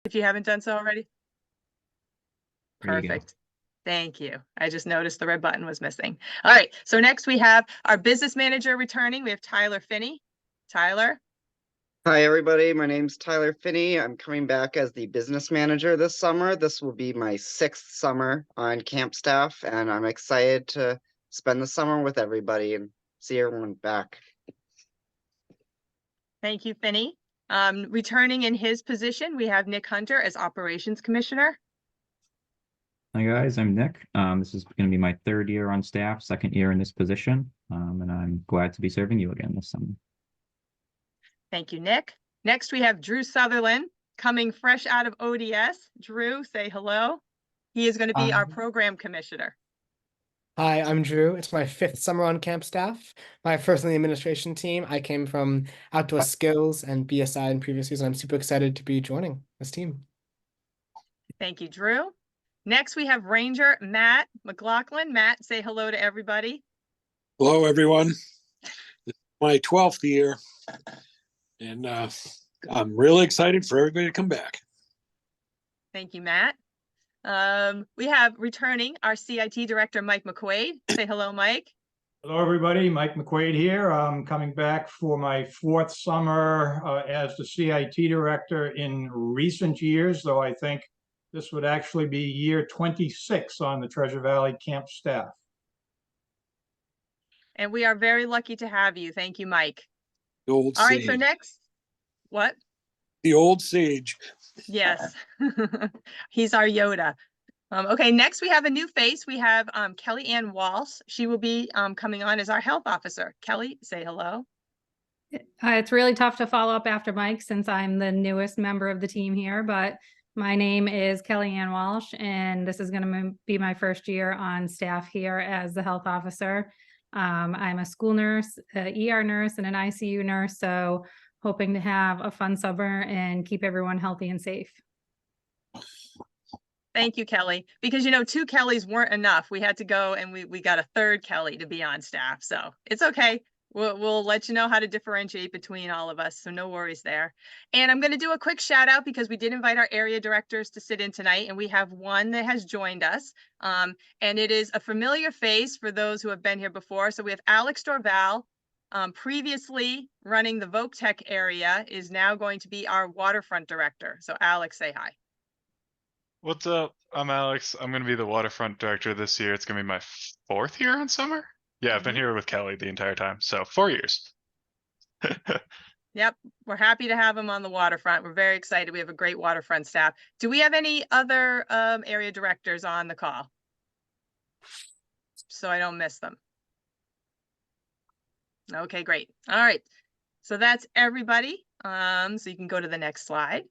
if you haven't done so already. There you go. Perfect. Thank you. I just noticed the red button was missing. All right. So next we have our business manager returning. We have Tyler Finney. Tyler. Hi, everybody. My name's Tyler Finney. I'm coming back as the business manager this summer. This will be my 6th summer on camp staff, and I'm excited to spend the summer with everybody and see everyone back. Thank you, Finney. Returning in his position, we have Nick Hunter as operations commissioner. Hi guys, I'm Nick. This is going to be my 3rd year on staff, 2nd year in this position, and I'm glad to be serving you again this summer. Thank you, Nick. Next, we have Drew Sutherland coming fresh out of ODS. Drew, say hello. He is going to be our program commissioner. Hi, I'm Drew. It's my 5th summer on camp staff. My first on the administration team. I came from Outdoor Skills and BSA in previous years, and I'm super excited to be joining this team. Thank you, Drew. Next, we have Ranger Matt McLaughlin. Matt, say hello to everybody. Hello, everyone. This is my 12th year, and I'm really excited for everybody to come back. Thank you, Matt. We have returning our CIT director, Mike McQuaid. Say hello, Mike. Hello, everybody. Mike McQuaid here. I'm coming back for my 4th summer as the CIT director in recent years, though I think this would actually be year 26 on the Treasure Valley camp staff. And we are very lucky to have you. Thank you, Mike. The old All right, sage. so next, what? The old sage. Yes, he's our Yoda. Okay, next we have a new face. We have Kelly Ann Walsh. She will be coming on as our health officer. Kelly, say hello. It's really tough to follow up after Mike since I'm the newest member of the team here, but my name is Kelly Ann Walsh, and this is going to be my 1st year on staff here as the health officer. I'm a school nurse, an ER nurse, and an ICU nurse, so hoping to have a fun summer and keep everyone healthy and safe. Thank you, Kelly. Because, 2 Kellys weren't enough. We had to go and we got a 3rd Kelly to be on staff. So it's okay. We'll let you know how to differentiate between all of us. So no worries there. And I'm going to do a quick shout out because we did invite our area directors to sit in tonight. And we have one that has joined us. And it is a familiar face for those who have been here before. So we have Alex Dorval, previously running the VoCTech area, is now going to be our waterfront director. So Alex, say hi. What's up? I'm Alex. I'm going to be the waterfront director this year. It's going to be my 4th year on summer. Yeah, I've been here with Kelly the entire time. So 4 years. Yep. We're happy to have him on the waterfront. We're very excited. We have a great waterfront staff. Do we have any other area directors on the call? So I don't miss them. Okay, great. All right. So that's everybody. So you can go to the next slide.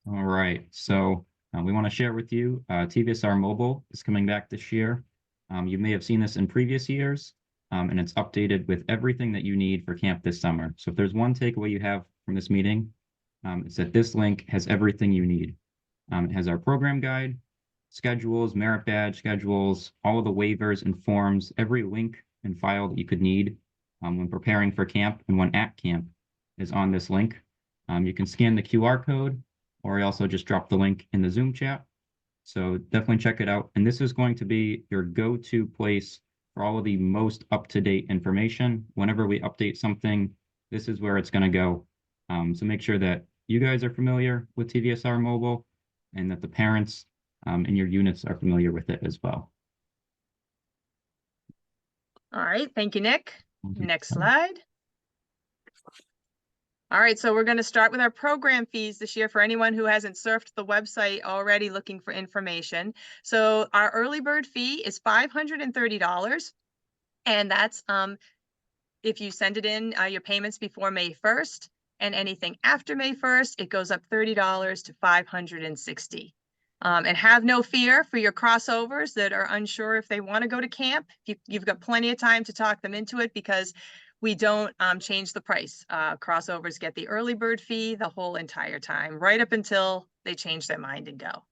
All right, so we want to share with you TVSR Mobile is coming back this year. You may have seen this in previous years, and it's updated with everything that you need for camp this summer. So if there's one takeaway you have from this meeting, it's that this link has everything you need. It has our program guide, schedules, merit badge schedules, all of the waivers and forms, every link and file that you could need when preparing for camp and when at camp is on this link. You can scan the QR code, or I also just dropped the link in the Zoom chat. So definitely check it out. And this is going to be your go-to place for all of the most up-to-date information. Whenever we update something, this is where it's going to go. So make sure that you guys are familiar with TVSR Mobile and that the parents and your units are familiar with it as well. All right. Thank you, Nick. Next slide. All right, so we're going to start with our program fees this year for anyone who hasn't surfed the website already looking for information. So our early bird fee is $530. And that's if you send it in your payments before May 1st, and anything after May 1st, it goes up $30 to $560. And have no fear for your crossovers that are unsure if they want to go to camp. You've got plenty of time to talk them into it because we don't change the price. Crossovers get the early bird fee the whole entire time, right up until they change their mind and go.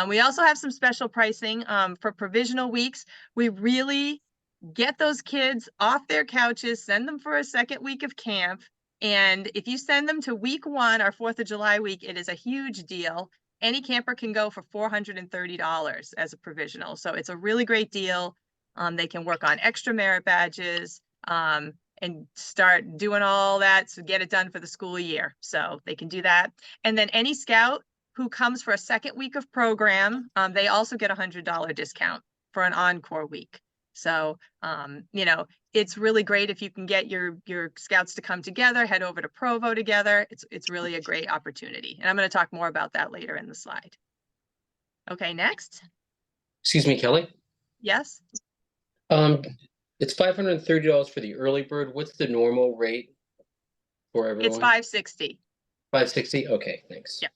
We also have some special pricing for provisional weeks. We really get those kids off their couches, send them for a 2nd week of camp, And if you send them to week 1, our 4th of July week, it is a huge deal. Any camper can go for $430 as a provisional. So it's a really great deal. They can work on extra merit badges and start doing all that to get it done for the school year. So they can do that. And then any scout who comes for a second week of program, they also get a $100 discount for an encore week. So, you know, it's really great if you can get your scouts to come together, head over to Provo together. It's really a great opportunity. And I'm going to talk more about that later in the slide. Okay, next. Excuse me, Kelly. Yes. It's $530 for the early bird. What's the normal rate for everyone? It's $560. $560? Okay, thanks. Yeah.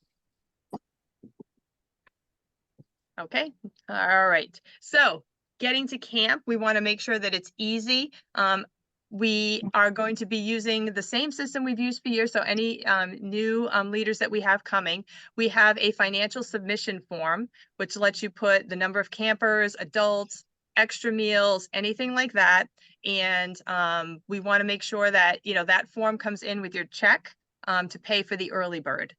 Okay, all right. So getting to camp, we want to make sure that it's easy. We are going to be using the same system we've used for years. So any new leaders that we have coming, we have a financial submission form, which lets you put the number of campers, adults, extra meals, anything like that. And we want to make sure that, you know, that form comes in with your check to pay for the early bird.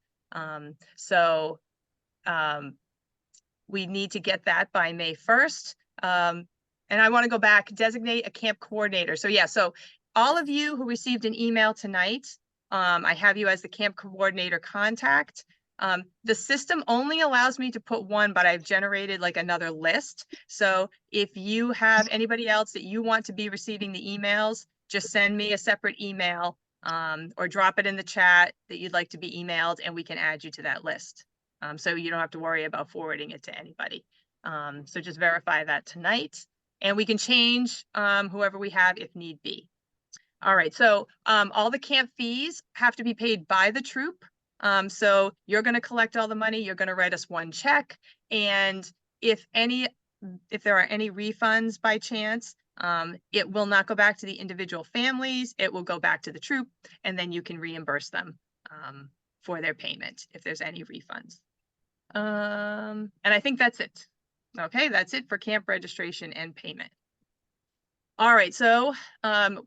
We need to get that by May 1st. And I want to go back, designate a camp coordinator. So yeah, so all of you who received an email tonight, I have you as the camp coordinator contact. The system only allows me to put one, but I've generated like another list. So if you have anybody else that you want to be receiving the emails, just send me a separate email or drop it in the chat that you'd like to be emailed, and we can add you to that list. So you don't have to worry about forwarding it to anybody. So just verify that tonight, and we can change whoever we have if need be. All right, so all the camp fees have to be paid by the troop. So you're going to collect all the money, you're going to write us one check, and if there are any refunds by chance, it will not go back to the individual families, it will go back to the troop, and then you can reimburse them for their payment if there's any refunds. And I think that's it. Okay, that's it for camp registration and payment. All right, so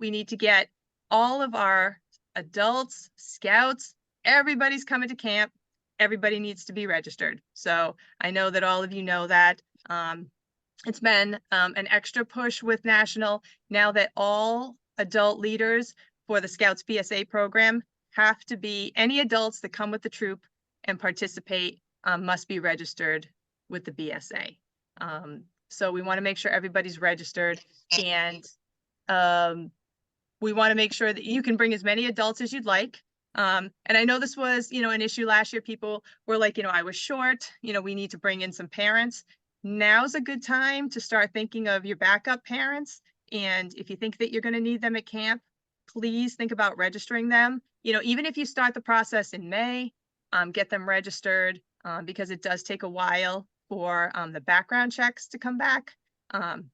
we need to get all of our adults, scouts, everybody's coming to camp. Everybody needs to be registered. So I know that all of you know that. It's been an extra push with National now that all adult leaders for the Scouts BSA program have to be, any adults that come with the troop and participate must be registered with the BSA. So we want to make sure everybody's registered, and we want to make sure that you can bring as many adults as you'd like. And I know this was, you know, an issue last year. People were like, you know, I was short, you know, we need to bring in some parents. Now's a good time to start thinking of your backup parents. And if you think that you're going to need them at camp, please think about registering them. You know, even if you start the process in May, get them registered because it does take a while for the background checks to come back. And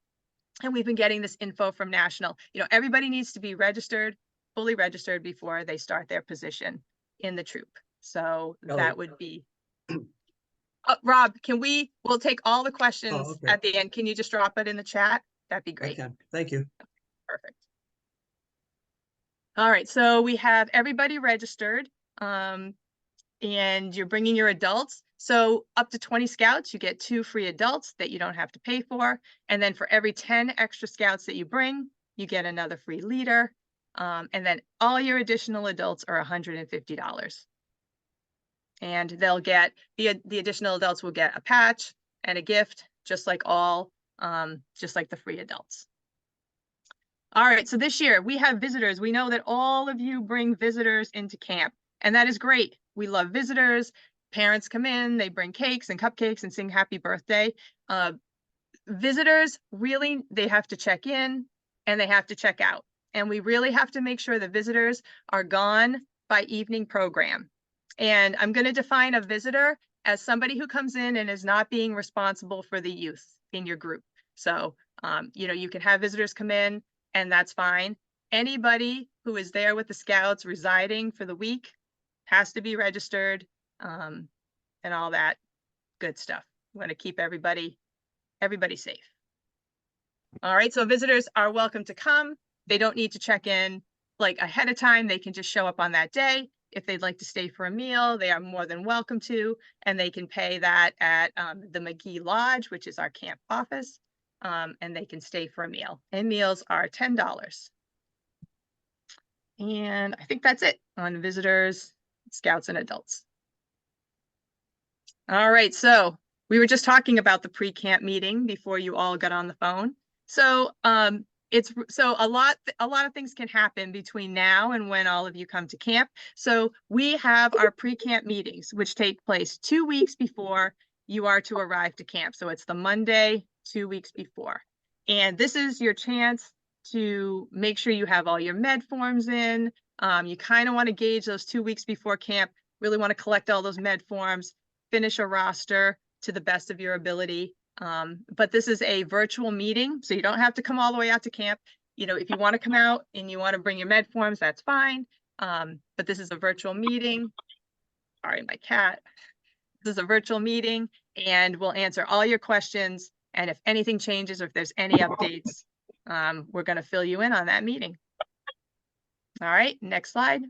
we've been getting this info from National. You know, everybody needs to be registered, fully registered before they start their position in the troop. So that would be. Rob, we'll take all the questions at the end. Can you just drop it in the chat? That'd be great. Okay, thank you. Perfect. All right, so we have everybody registered and you're bringing your adults. So up to 20 scouts, you get 2 free adults that you don't have to pay for. And then for every 10 extra scouts that you bring, you get another free leader. And then all your additional adults are $150. And they'll get, the additional adults will get a patch and a gift, just like the free adults. All right, so this year we have visitors. We know that all of you bring visitors into camp, and that is great. We love visitors. Parents come in, they bring cakes and cupcakes and sing happy birthday. Visitors, really, they have to check in and they have to check out. And we really have to make sure the visitors are gone by evening program. And I'm going to define a visitor as somebody who comes in and is not being responsible for the youth in your group. So, you know, you can have visitors come in and that's fine. Anybody who is there with the scouts residing for the week has to be registered and all that good stuff. We want to keep everybody safe. All right, so visitors are welcome to come. They don't need to check in. like ahead of time, they can just show up on that day. If they'd like to stay for a meal, they are more than welcome to, and they can pay that at the McGee Lodge, which is our camp office, and they can stay for a meal. And meals are $10. And I think that's it on visitors, scouts, and adults. All right, so we were just talking about the pre-camp meeting before you all got on the phone. So a lot of things can happen between now and when all of you come to camp. So we have our pre-camp meetings, which take place 2 weeks before you are to arrive to camp. So it's the Monday, 2 weeks before. And this is your chance to make sure you have all your med forms in. You kind of want to gauge those 2 weeks before camp, really want to collect all those med forms, finish a roster to the best of your ability. But this is a virtual meeting, so you don't have to come all the way out to camp. If you want to come out and you want to bring your med forms, that's fine. But this is a virtual meeting. Sorry, my cat. This is a virtual meeting, and we'll answer all your questions. And if anything changes or if there's any updates, we're going to fill you in on that meeting. All right, next slide.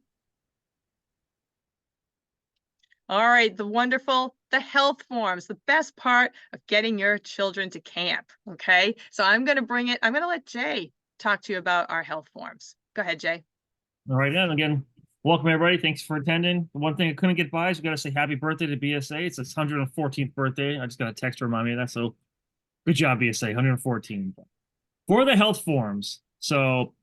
All right, the health forms, the best part of getting your children to camp, okay? So I'm gonna let Jay talk to you about our health forms. Go ahead, Jay. All right, and again, welcome everybody. Thanks for attending. The one thing I couldn't get by is we got to say happy birthday to BSA. It's its 114th birthday. I just got a text to remind me of that. So good job, BSA, 114. For the health forms, so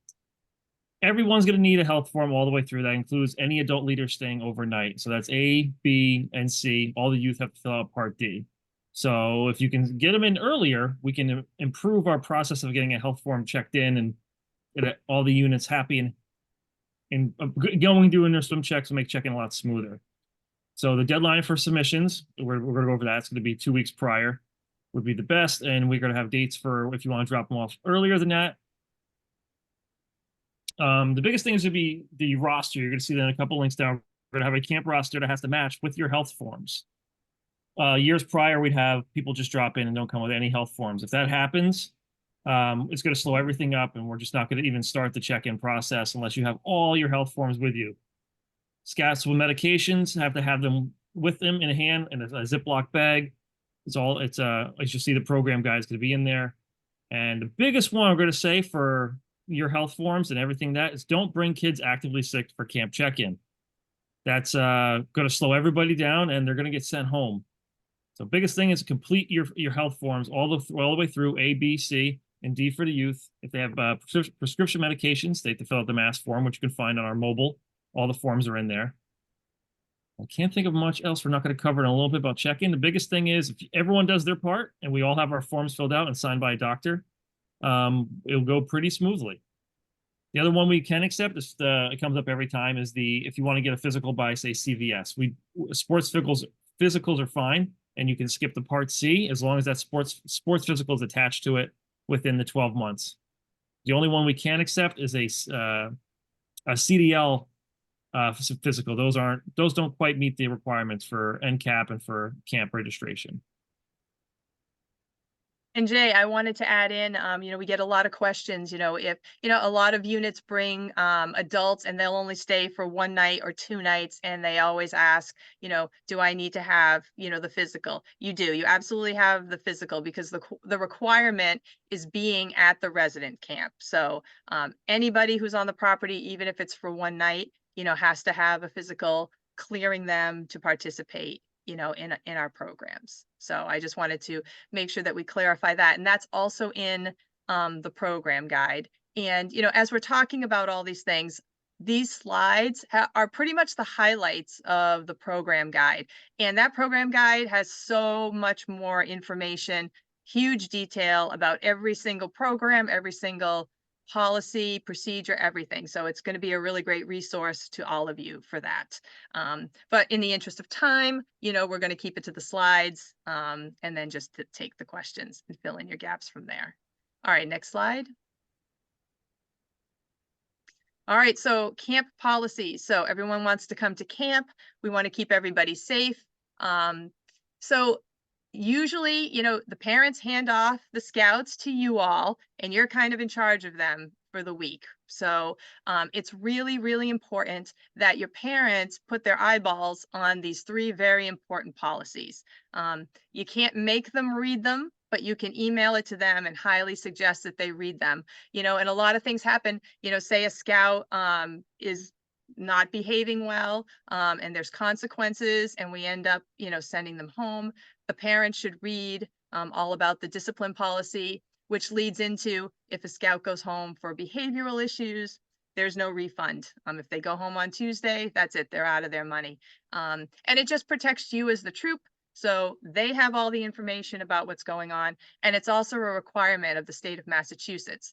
everyone's going to need a health form all the way through. That includes any adult leader staying overnight. So that's A, B, and C. All the youth have to fill out Part D. So if you can get them in earlier, we can improve our process of getting a health form checked in and get all the units happy and doing their swim checks will make checking a lot smoother. So the deadline for submissions, we're going to go over that. It's going to be 2 weeks prior would be the best. And we're going to have dates for if you want to drop them off earlier than that. The biggest thing is going to be the roster. You're going to see that in a couple links down. We're going to have a camp roster that has to match with your health forms. Years prior, we'd have people just drop in and don't come with any health forms. If that happens, it's going to slow everything up, and we're just not going to even start the check-in process unless you have all your health forms with you. Scouts with medications have to have them with them in a hand in a Ziploc bag. As you see, the program guide is going to be in there. And the biggest one I'm going to say for your health forms and everything that is don't bring kids actively sick for camp check-in. That's going to slow everybody down, and they're going to get sent home. So biggest thing is complete your health forms all the way through A, B, C, and D for the youth. If they have prescription medications, they have to fill out the mass form, which you can find on our mobile. All the forms are in there. I can't think of much else we're not going to cover in a little bit about check-in. The biggest thing is if everyone does their part and we all have our forms filled out and signed by a doctor, it'll go pretty smoothly. The other one we can accept is it comes up every time is if you want to get a physical by say CVS. Sports physicals are fine, and you can skip the Part C as long as that sports physical is attached to it within the 12 months. The only one we can't accept is a CDL physical. Those don't quite meet the requirements for NCAP and for camp registration. And Jay, I wanted to add in, we get a lot of questions, if, a lot of units bring adults and they'll only stay for 1 night or 2 nights. And they always ask, do I need to have, the physical? You do. You absolutely have the physical because the requirement is being at the resident camp. So anybody who's on the property, even if it's for 1 night, has to have a physical clearing them to participate in our programs. So I just wanted to make sure that we clarify that. And that's also in the program guide. And, as we're talking about all these things, these slides are pretty much the highlights of the program guide. And that program guide has so much more information, huge detail about every single program, every single policy, procedure, everything. So it's going to be a really great resource to all of you for that. But in the interest of time, we're going to keep it to the slides and then just to take the questions and fill in your gaps from there. All right, next slide. All right, so camp policies. So everyone wants to come to camp. We want to keep everybody safe. So usually, the parents hand off the scouts to you all, and you're kind of in charge of them for the week. So it's really, really important that your parents put their eyeballs on these 3 very important policies. You can't make them read them, but you can email it to them and highly suggest that they read them. And a lot of things happen, say a scout is not behaving well, and there's consequences, and we end up, sending them home. The parents should read all about the discipline policy, which leads into if a scout goes home for behavioral issues, there's no refund. If they go home on Tuesday, that's it, they're out of their money. And it just protects you as the troop. So they have all the information about what's going on. And it's also a requirement of the state of Massachusetts.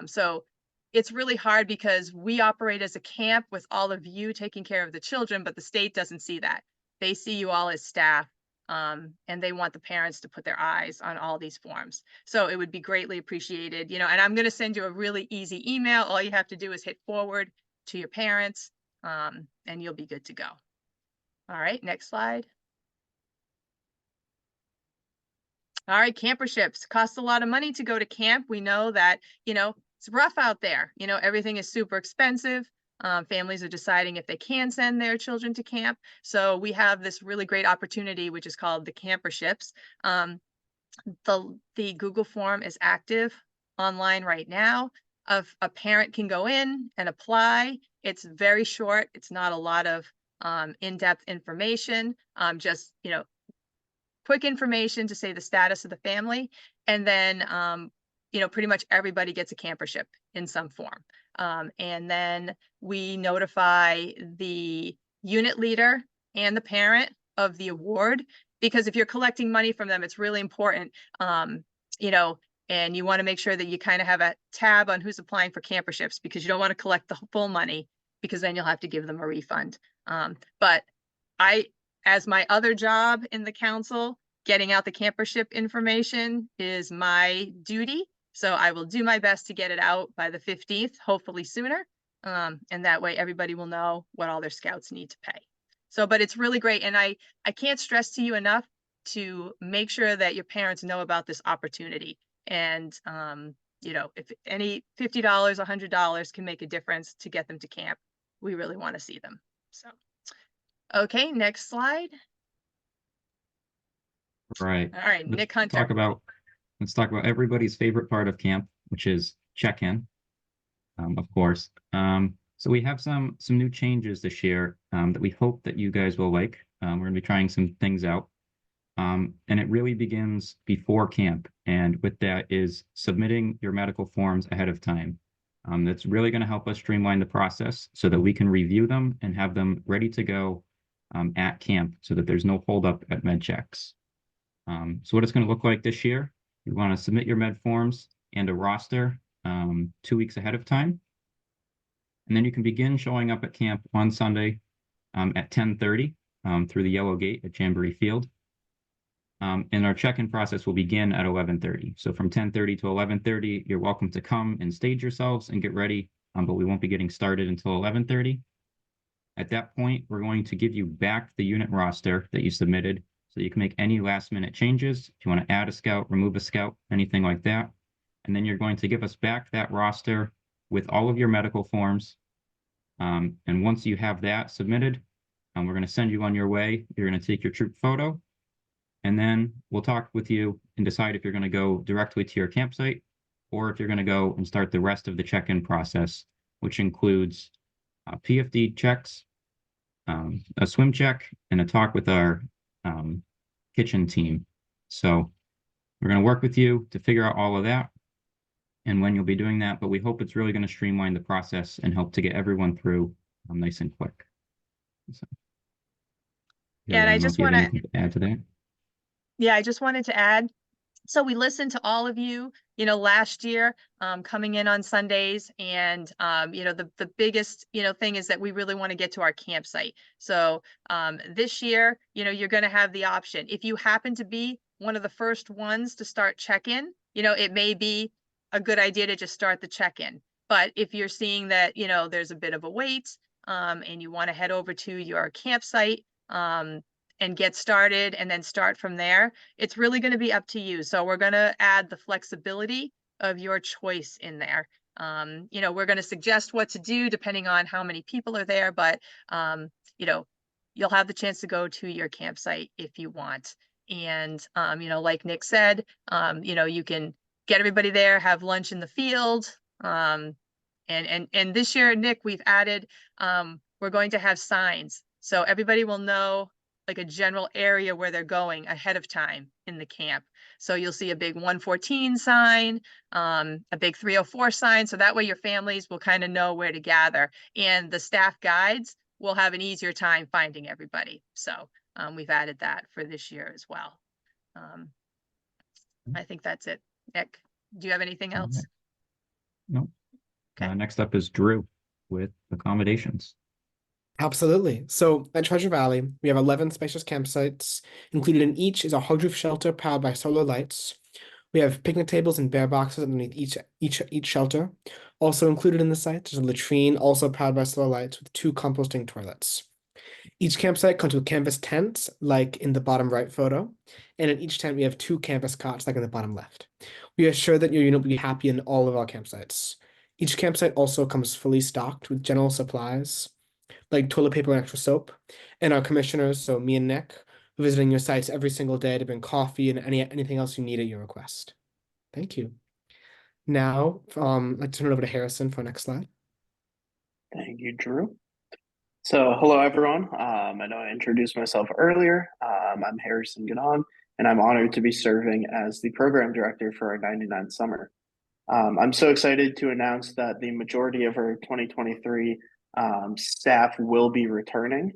So it's really hard because we operate as a camp with all of you taking care of the children, but the state doesn't see that. They see you all as staff. And they want the parents to put their eyes on all these forms. So it would be greatly appreciated, and I'm going to send you a really easy email. All you have to do is hit forward to your parents, and you'll be good to go. All right, next slide. All right, camperships cost a lot of money to go to camp. We know that, it's rough out there. Everything is super expensive. Families are deciding if they can send their children to camp. So we have this really great opportunity, which is called the camperships. The Google form is active online right now. A parent can go in and apply. It's very short. It's not a lot of in-depth information. Just, quick information to say the status of the family. And then, pretty much everybody gets a campership in some form. And then we notify the unit leader and the parent of the award, because if you're collecting money from them, it's really important, and you want to make sure that you kind of have a tab on who's applying for camperships, because you don't want to collect the full money, because then you'll have to give them a refund. But as my other job in the council, getting out the campership information is my duty. So I will do my best to get it out by the 15th, hopefully sooner. And that way everybody will know what all their scouts need to pay. So, but it's really great. And I can't stress to you enough to make sure that your parents know about this opportunity. And, if any $50, $100 can make a difference to get them to camp, we really want to see them. So, okay, next slide. Right. All right, Nick Hunter. Let's talk about everybody's favorite part of camp, which is check-in, of course. So we have some new changes this year that we hope that you guys will like. We're going to be trying some things out. And it really begins before camp. And with that is submitting your medical forms ahead of time. That's really going to help us streamline the process so that we can review them and have them ready to go at camp so that there's no holdup at med checks. So what it's going to look like this year, you want to submit your med forms and a roster 2 weeks ahead of time. And then you can begin showing up at camp on Sunday at 10:30 through the yellow gate at Jamboree Field. And our check-in process will begin at 11:30. So from 10:30 to 11:30, you're welcome to come and stage yourselves and get ready, but we won't be getting started until 11:30. At that point, we're going to give you back the unit roster that you submitted so you can make any last-minute changes. If you want to add a scout, remove a scout, anything like that. And then you're going to give us back that roster with all of your medical forms. And once you have that submitted, we're going to send you on your way. You're going to take your troop photo. And then we'll talk with you and decide if you're going to go directly to your campsite or if you're going to go and start the rest of the check-in process, which includes PFD checks, a swim check, and a talk with our kitchen team. So we're going to work with you to figure out all of that and when you'll be doing that, but we hope it's really going to streamline the process and help to get everyone through nice and quick. So, yeah, and I just want to add to that. Yeah, I just wanted to add, so we listened to all of you, last year, coming in on Sundays, and the biggest, thing is that we really want to get to our campsite. So this year, you're going to have the option. If you happen to be one of the first ones to start check-in, it may be a good idea to just start the check-in. But if you're seeing that, there's a bit of a wait, and you want to head over to your campsite, and get started and then start from there, it's really going to be up to you. So we're going to add the flexibility of your choice in there. You know, we're going to suggest what to do depending on how many people are there, but you know, you'll have the chance to go to your campsite if you want. And you know, like Nick said, you know, you can get everybody there, have lunch in the field. And this year, Nick, we've added, we're going to have signs. So everybody will know like a general area where they're going ahead of time in the camp. So you'll see a big 114 sign, a big 304 sign. So that way your families will kind of know where to gather. And the staff guides will have an easier time finding everybody. So we've added that for this year as well. I think that's it. Nick, do you have anything All else? right. No. Okay. Next up is Drew with accommodations. Absolutely. So at Treasure Valley, we have 11 spacious campsites. Included in each is a hard roof shelter powered by solar lights. We have picnic tables and bear boxes underneath each shelter. Also included in the site is a latrine, also powered by solar lights, with 2 composting toilets. Each campsite comes with canvas tents, like in the bottom right photo, and in each tent we have 2 canvas cots, like in the bottom left. We are sure that your unit will be happy in all of our campsites. Each campsite also comes fully stocked with general supplies, like toilet paper and extra soap, and our commissioners, so me and Nick, are visiting your sites every single day to bring coffee and anything else you need at your request. Thank you. Now, I'd like to turn it over to Harrison for our next slide. Thank you, Drew. So, hello, everyone. I know I introduced myself earlier. I'm Harrison Ganon, and I'm honored to be serving as the program director for our 99th summer. I'm so excited to announce that the majority of our 2023 staff will be returning.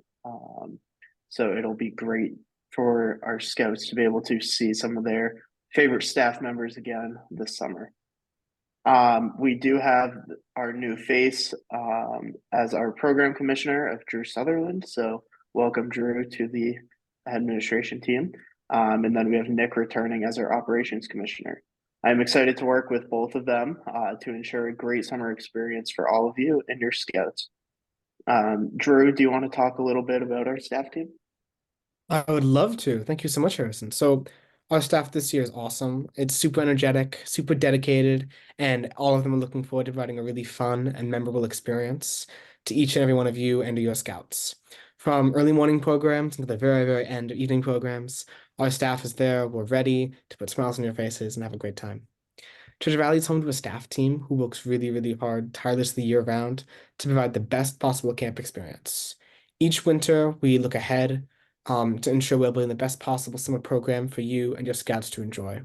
So it'll be great for our scouts to be able to see some of their favorite staff members again this summer. We do have our new face as our program commissioner of Drew Sutherland. So welcome, Drew, to the administration team. And then we have Nick returning as our operations commissioner. I'm excited to work with both of them to ensure a great summer experience for all of you and your scouts. Drew, do you want to talk a little bit about our staff team? I would love to. Thank you so much, Harrison. So our staff this year is awesome. It's super energetic, super dedicated, and all of them are looking forward to providing a really fun and memorable experience to each and every one of you and to your scouts. From early morning programs until the very, very end of evening programs, our staff is there. We're ready to put smiles on your faces and have a great time. Treasure Valley is home to a staff team who works really, really hard, tirelessly year-round to provide the best possible camp experience. Each winter, we look ahead to ensure we're building the best possible summer program for you and your scouts to enjoy.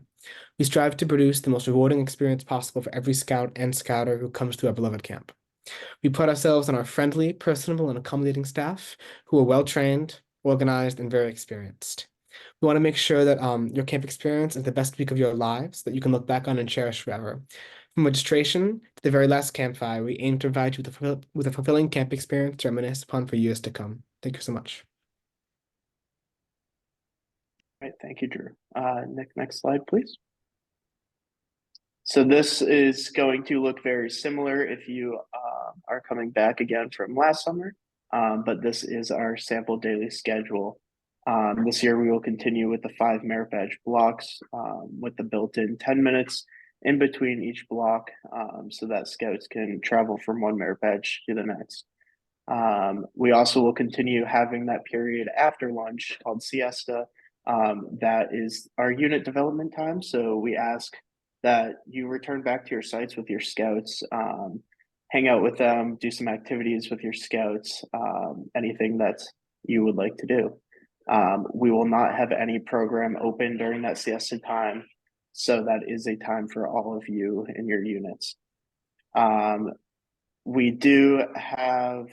We strive to produce the most rewarding experience possible for every scout and scouter who comes to our beloved camp. We pride ourselves on our friendly, personable, and accommodating staff who are well-trained, organized, and very experienced. We want to make sure that your camp experience is the best week of your lives that you can look back on and cherish forever. From registration to the very last campfire, we aim to provide you with a fulfilling camp experience to reminisce upon for years to come. Thank you so much. All right, thank you, Drew. Nick, next slide, please. So this is going to look very similar if you are coming back again from last summer, but this is our sample daily schedule. This year we will continue with the 5 merit badge blocks with the built-in 10 minutes in between each block so that scouts can travel from one merit badge to the next. We also will continue having that period after lunch called siesta. That is our unit development time. So we ask that you return back to your sites with your scouts, hang out with them, do some activities with your scouts, anything that you would like to do. We will not have any program open during that siesta time. So that is a time for all of you in your units. We do have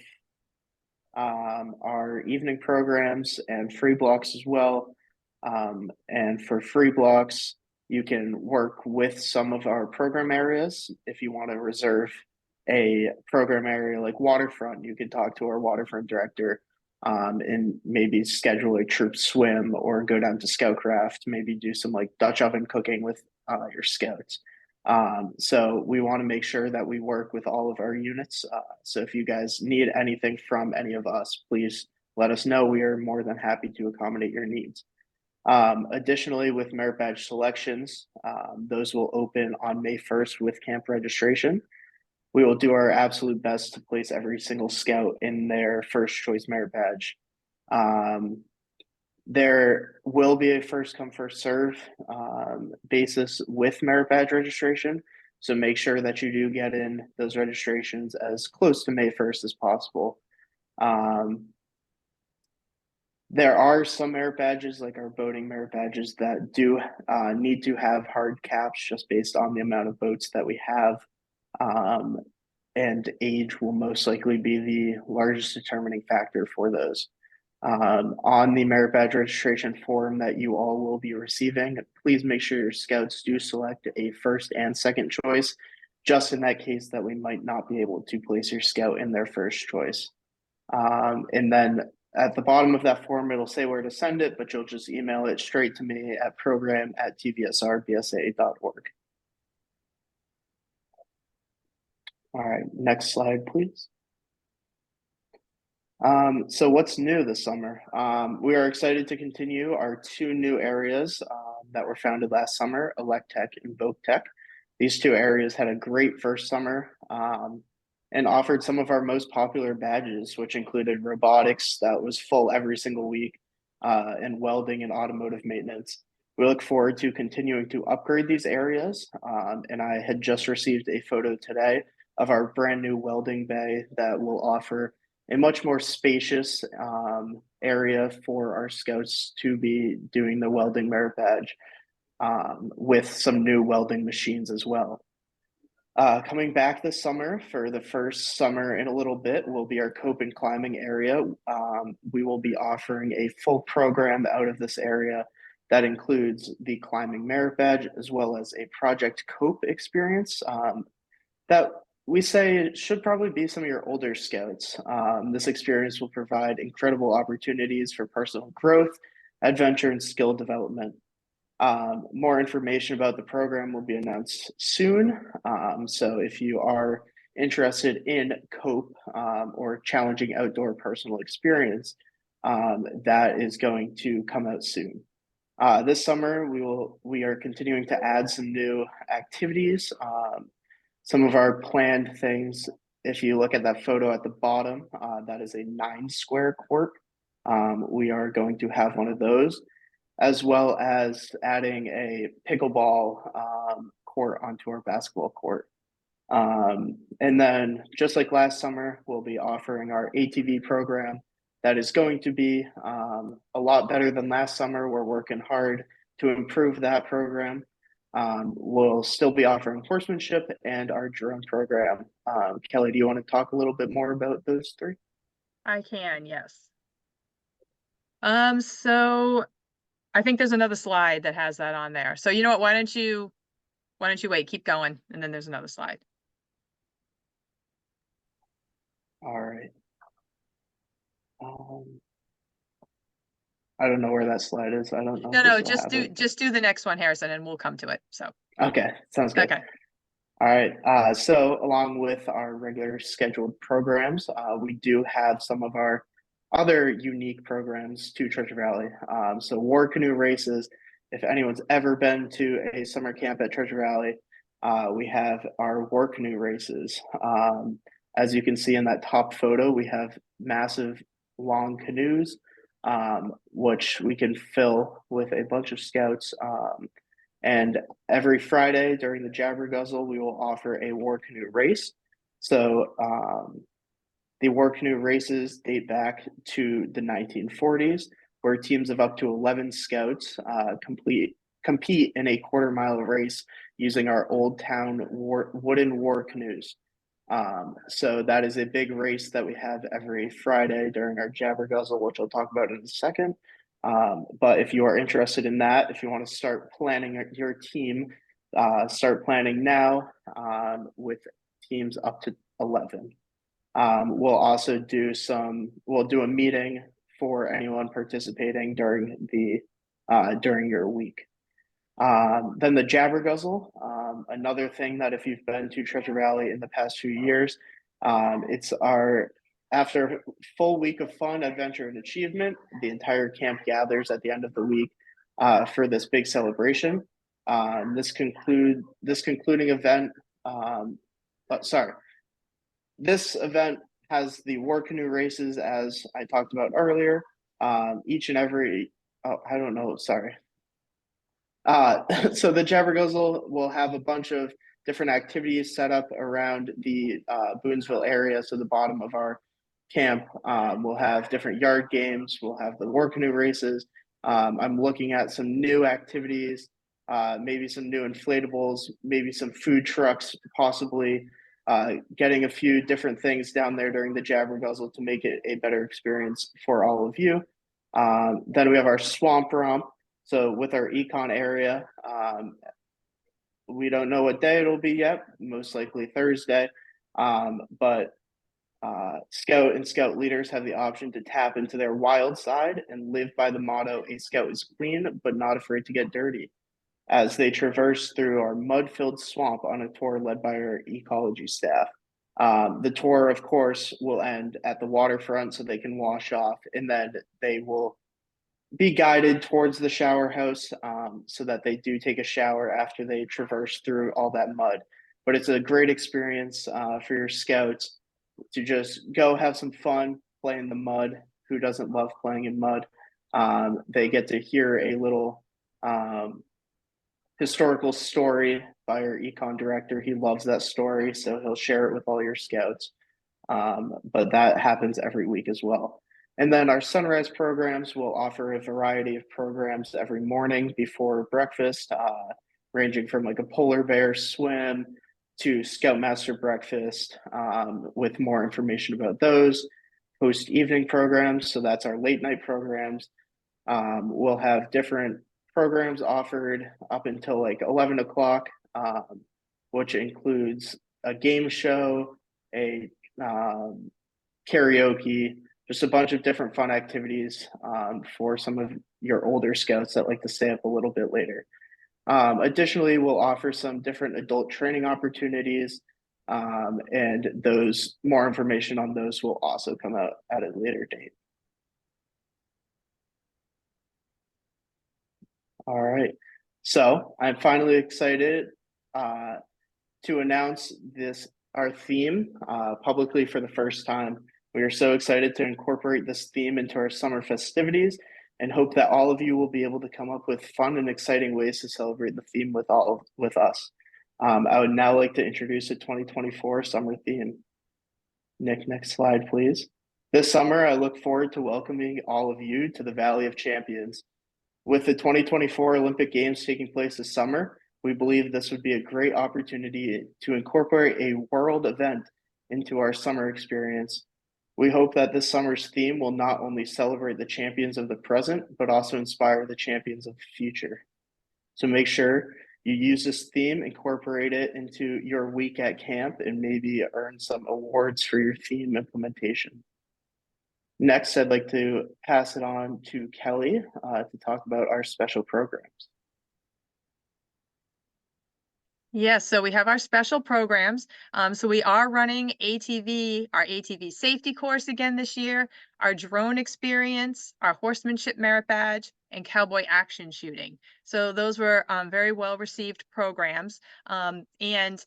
our evening programs and free blocks as well. And for free blocks, you can work with some of our program areas. If you want to reserve a program area like waterfront, you can talk to our waterfront director and maybe schedule a troop swim or go down to Scoutcraft, maybe do some like Dutch oven cooking with your scouts. So we want to make sure that we work with all of our units. So if you guys need anything from any of us, please let us know. We are more than happy to accommodate your needs. Additionally, with merit badge selections, those will open on May 1st with camp registration. we will do our absolute best to place every single scout in their first choice merit badge. There will be a first come, first serve basis with merit badge registration. So make sure that you do get in those registrations as close to May 1st as possible. There are some merit badges, like our boating merit badges, that do need to have hard caps just based on the amount of boats that we have. And age will most likely be the largest determining factor for those. On the merit badge registration form that you all will be receiving, please make sure your scouts do select a first and second choice, just in that case that we might not be able to place your scout in their first choice. And then at the bottom of that form, it'll say where to send it, but you'll just email it straight to me at program@tvsrbsa.org. All right, next slide, please. So what's new this summer? We are excited to continue our 2 new areas that were founded last summer, Electech and VoCTech. These 2 areas had a great first summer and offered some of our most popular badges, which included robotics that was full every single week, and welding and automotive maintenance. We look forward to continuing to upgrade these areas, and I had just received a photo today of our brand new welding bay that will offer a much more spacious area for our scouts to be doing the welding merit badge with some new welding machines as well. Coming back this summer for the first summer in a little bit will be our cope and climbing area. We will be offering a full program out of this area that includes the climbing merit badge as well as a project cope experience that we say should probably be some of your older scouts. This experience will provide incredible opportunities for personal growth, adventure, and skill development. More information about the program will be announced soon. So if you are interested in cope or challenging outdoor personal experience, that is going to come out soon. This summer, we are continuing to add some new activities. Some of our planned things, if you look at that photo at the bottom, that is a 9-square court. We are going to have one of those, as well as adding a pickleball court onto our basketball court. And then just like last summer, we'll be offering our ATV program that is going to be a lot better than last summer. We're working hard to improve that program. We'll still be offering horsemanship and our drone program. Kelly, do you want to talk a little bit more about those 3? I can, yes. So I think there's another slide that has that on there. So you know what, why don't you wait, keep going, and then there's another slide. All right. I don't know where that slide is. I don't know. No, just do the next one, Harrison, and we'll come to it. So okay, sounds good. Okay. All right. So along with our regular scheduled programs, we do have some of our other unique programs to Treasure Valley. So war canoe races. If anyone's ever been to a summer camp at Treasure Valley, we have our war canoe races. As you can see in that top photo, we have massive long canoes, which we can fill with a bunch of scouts. And every Friday during the Jabber Guzzle, we will offer a war canoe race. So the war canoe races date back to the 1940s, where teams of up to 11 scouts compete in a quarter-mile race using our Old Town wooden war canoes. So that is a big race that we have every Friday during our Jabber Guzzle, which I'll talk about in a second. But if you are interested in that, if you want to start planning your team, start planning now with teams up to 11. We'll also do a meeting for anyone participating during your week. Then the Jabber Guzzle, another thing that if you've been to Treasure Valley in the past few years, after a full week of fun, adventure, and achievement, the entire camp gathers at the end of the week for this big celebration. This concluding event, This event has the war canoe races, as I talked about earlier. Each and every, oh, I don't know, sorry. So the Jabberguzzle will have a bunch of different activities set up around the Boonesville area. So the bottom of our camp, we'll have different yard games. We'll have the war canoe races. I'm looking at some new activities, maybe some new inflatables, maybe some food trucks, possibly getting a few different things down there during the Jabberguzzle to make it a better experience for all of you. Then we have our swamp romp. So with our econ area, we don't know what day it'll be yet, most likely Thursday. But Scout and Scout leaders have the option to tap into their wild side and live by the motto, a Scout is clean, but not afraid to get dirty, as they traverse through our mud-filled swamp on a tour led by our ecology staff. The tour, of course, will end at the waterfront so they can wash off, and then they will be guided towards the shower house so that they do take a shower after they traverse through all that mud. But it's a great experience for your scouts to just go have some fun, play in the mud. Who doesn't love playing in mud? They get to hear a little historical story by our econ director. He loves that story, so he'll share it with all your scouts. But that happens every week as well. And then our sunrise programs will offer a variety of programs every morning before breakfast, ranging from like a polar bear swim to Scoutmaster breakfast, with more information about those. Post evening programs, so that's our late night programs. We'll have different programs offered up until like 11 o'clock, which includes a game show, a karaoke, just a bunch of different fun activities for some of your older scouts that like to stay up a little bit later. Additionally, we'll offer some different adult training opportunities, and those more information on those will also come out at a later date. All right, so I'm finally excited to announce our theme publicly for the first time. We are so excited to incorporate this theme into our summer festivities and hope that all of you will be able to come up with fun and exciting ways to celebrate the theme with us. I would now like to introduce the 2024 summer theme. Nick, next slide, please. This summer, I look forward to welcoming all of you to the Valley of Champions. With the 2024 Olympic Games taking place this summer, we believe this would be a great opportunity to incorporate a world event into our summer experience. We hope that this summer's theme will not only celebrate the champions of the present, but also inspire the champions of the future. So make sure you use this theme, incorporate it into your week at camp, and maybe earn some awards for your theme implementation. Next, I'd like to pass it on to Kelly to talk about our special programs. Yes, so we have our special programs. So we are running our ATV safety course again this year, our drone experience, our horsemanship merit badge, and cowboy action shooting. So those were very well received programs. And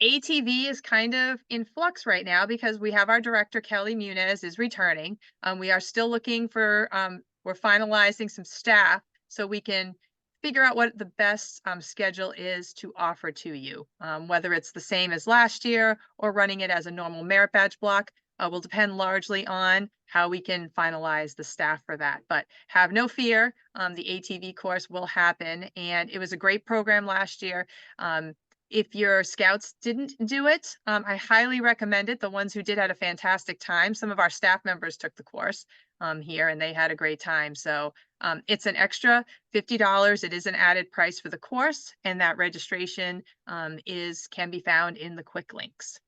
ATV is kind of in flux right now because we have our director, Kelly Muniz, is returning. We are still looking for, we're finalizing some staff so we can figure out what the best schedule is to offer to you. Whether it's the same as last year or running it as a normal merit badge block will depend largely on how we can finalize the staff for that. But have no fear, the ATV course will happen, and it was a great program last year. If your scouts didn't do it, I highly recommend it. The ones who did had a fantastic time. Some of our staff members took the course here and they had a great time. So it's an extra $50. It is an added price for the course, and that registration can be found in the quick links.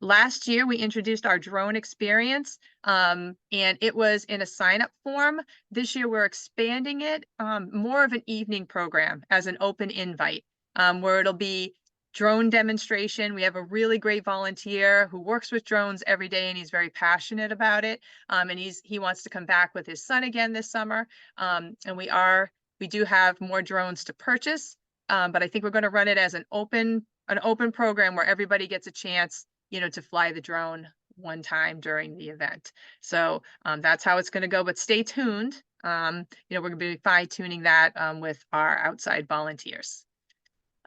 Last year, we introduced our drone experience, and it was in a sign-up form. This year, we're expanding it, more of an evening program as an open invite, where it'll be drone demonstration. We have a really great volunteer who works with drones every day, and he's very passionate about it. And he wants to come back with his son again this summer. And we do have more drones to purchase, but I think we're going to run it as an open program where everybody gets a chance to fly the drone one time during the event. So that's how it's going to go, but stay tuned. We're going to be fine-tuning that with our outside volunteers.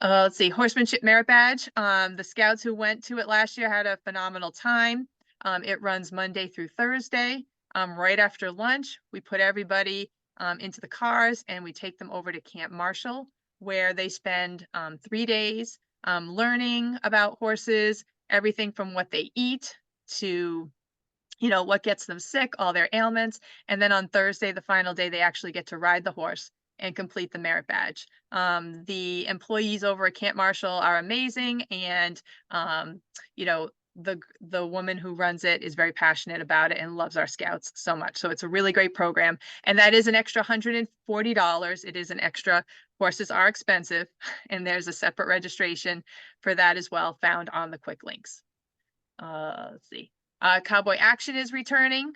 Let's see, Horsemanship Merit Badge. The scouts who went to it last year had a phenomenal time. It runs Monday through Thursday. Right after lunch, we put everybody into the cars and we take them over to Camp Marshall, where they spend 3 days learning about horses, everything from what they eat to what gets them sick, all their ailments. And then on Thursday, the final day, they actually get to ride the horse and complete the merit badge. The employees over at Camp Marshall are amazing, and the woman who runs it is very passionate about it and loves our scouts so much. So it's a really great program, and that is an extra $140. It is an extra. Horses are expensive, and there's a separate registration for that as well, found on the quick links. Let's see. Cowboy Action is returning.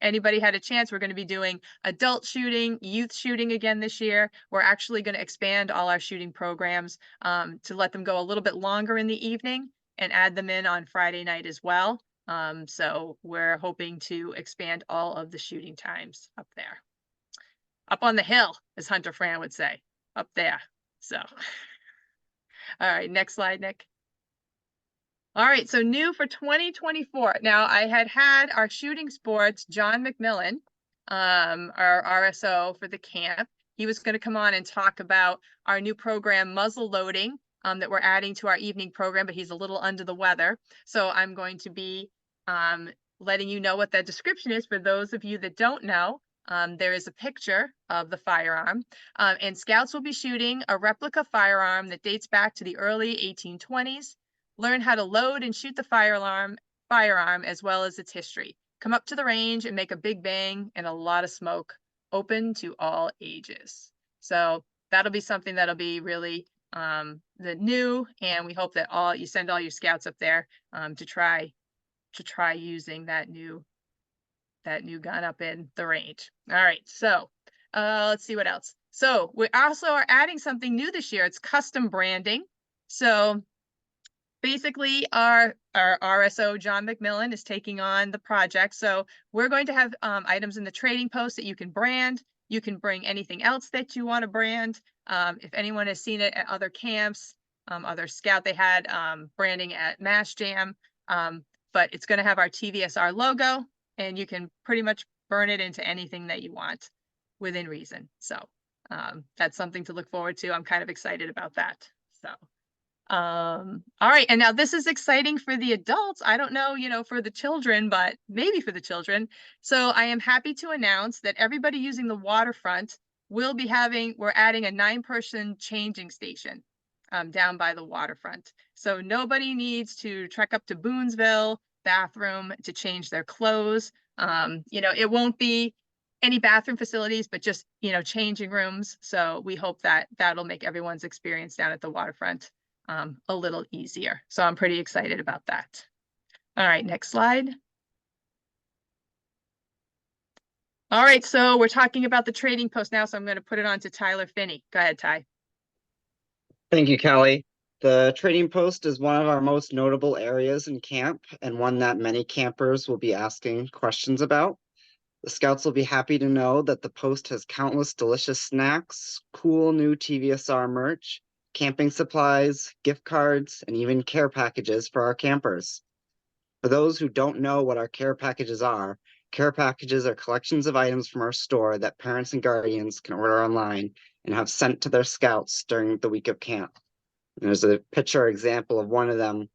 Anybody had a chance, we're going to be doing adult shooting, youth shooting again this year. We're actually going to expand all our shooting programs to let them go a little bit longer in the evening and add them in on Friday night as well. So we're hoping to expand all of the shooting times up there. Up on the hill, as Hunter Fran would say, up there. So, all right, next slide, Nick. All right, so new for 2024. Now, I had our shooting sports, John McMillan, our RSO for the camp. He was going to come on and talk about our new program, muzzle loading, that we're adding to our evening program, but he's a little under the weather. So I'm going to be letting you know what that description is for those of you that don't know. There is a picture of the firearm, and scouts will be shooting a replica firearm that dates back to the early 1820s. Learn how to load and shoot the firearm as well as its history. Come up to the range and make a big bang and a lot of smoke, open to all ages. So that'll be something that'll be really the new, and we hope that you send all your scouts up there to try using that new gun up in the range. All right, so let's see what else. So we also are adding something new this year. It's custom branding. So basically, our RSO, John McMillan, is taking on the project. So we're going to have items in the trading post that you can brand. You can bring anything else that you want to brand. If anyone has seen it at other camps, other scout, they had branding at Mass Jam, but it's going to have our TVSR logo, and you can pretty much burn it into anything that you want within reason. So that's something to look forward to. I'm kind of excited about that. So. All right, and now this is exciting for the adults. I don't know, for the children, but maybe for the children. So I am happy to announce that everybody using the waterfront we're adding a 9-person changing station down by the waterfront. So nobody needs to trek up to Boonesville bathroom to change their clothes. It won't be any bathroom facilities, but just, changing rooms. So we hope that that'll make everyone's experience down at the waterfront a little easier. So I'm pretty excited about that. All right, next slide. All right, so we're talking about the trading post now, so I'm going to put it on to Tyler Finney. Go ahead, Ty. Thank you, Kelly. The trading post is one of our most notable areas in camp and one that many campers will be asking questions about. The scouts will be happy to know that the post has countless delicious snacks, cool new TVSR merch, camping supplies, gift cards, and even care packages for our campers. For those who don't know what our care packages are collections of items from our store that parents and guardians can order online and have sent to their scouts during the week of camp. And there's a picture example of one of them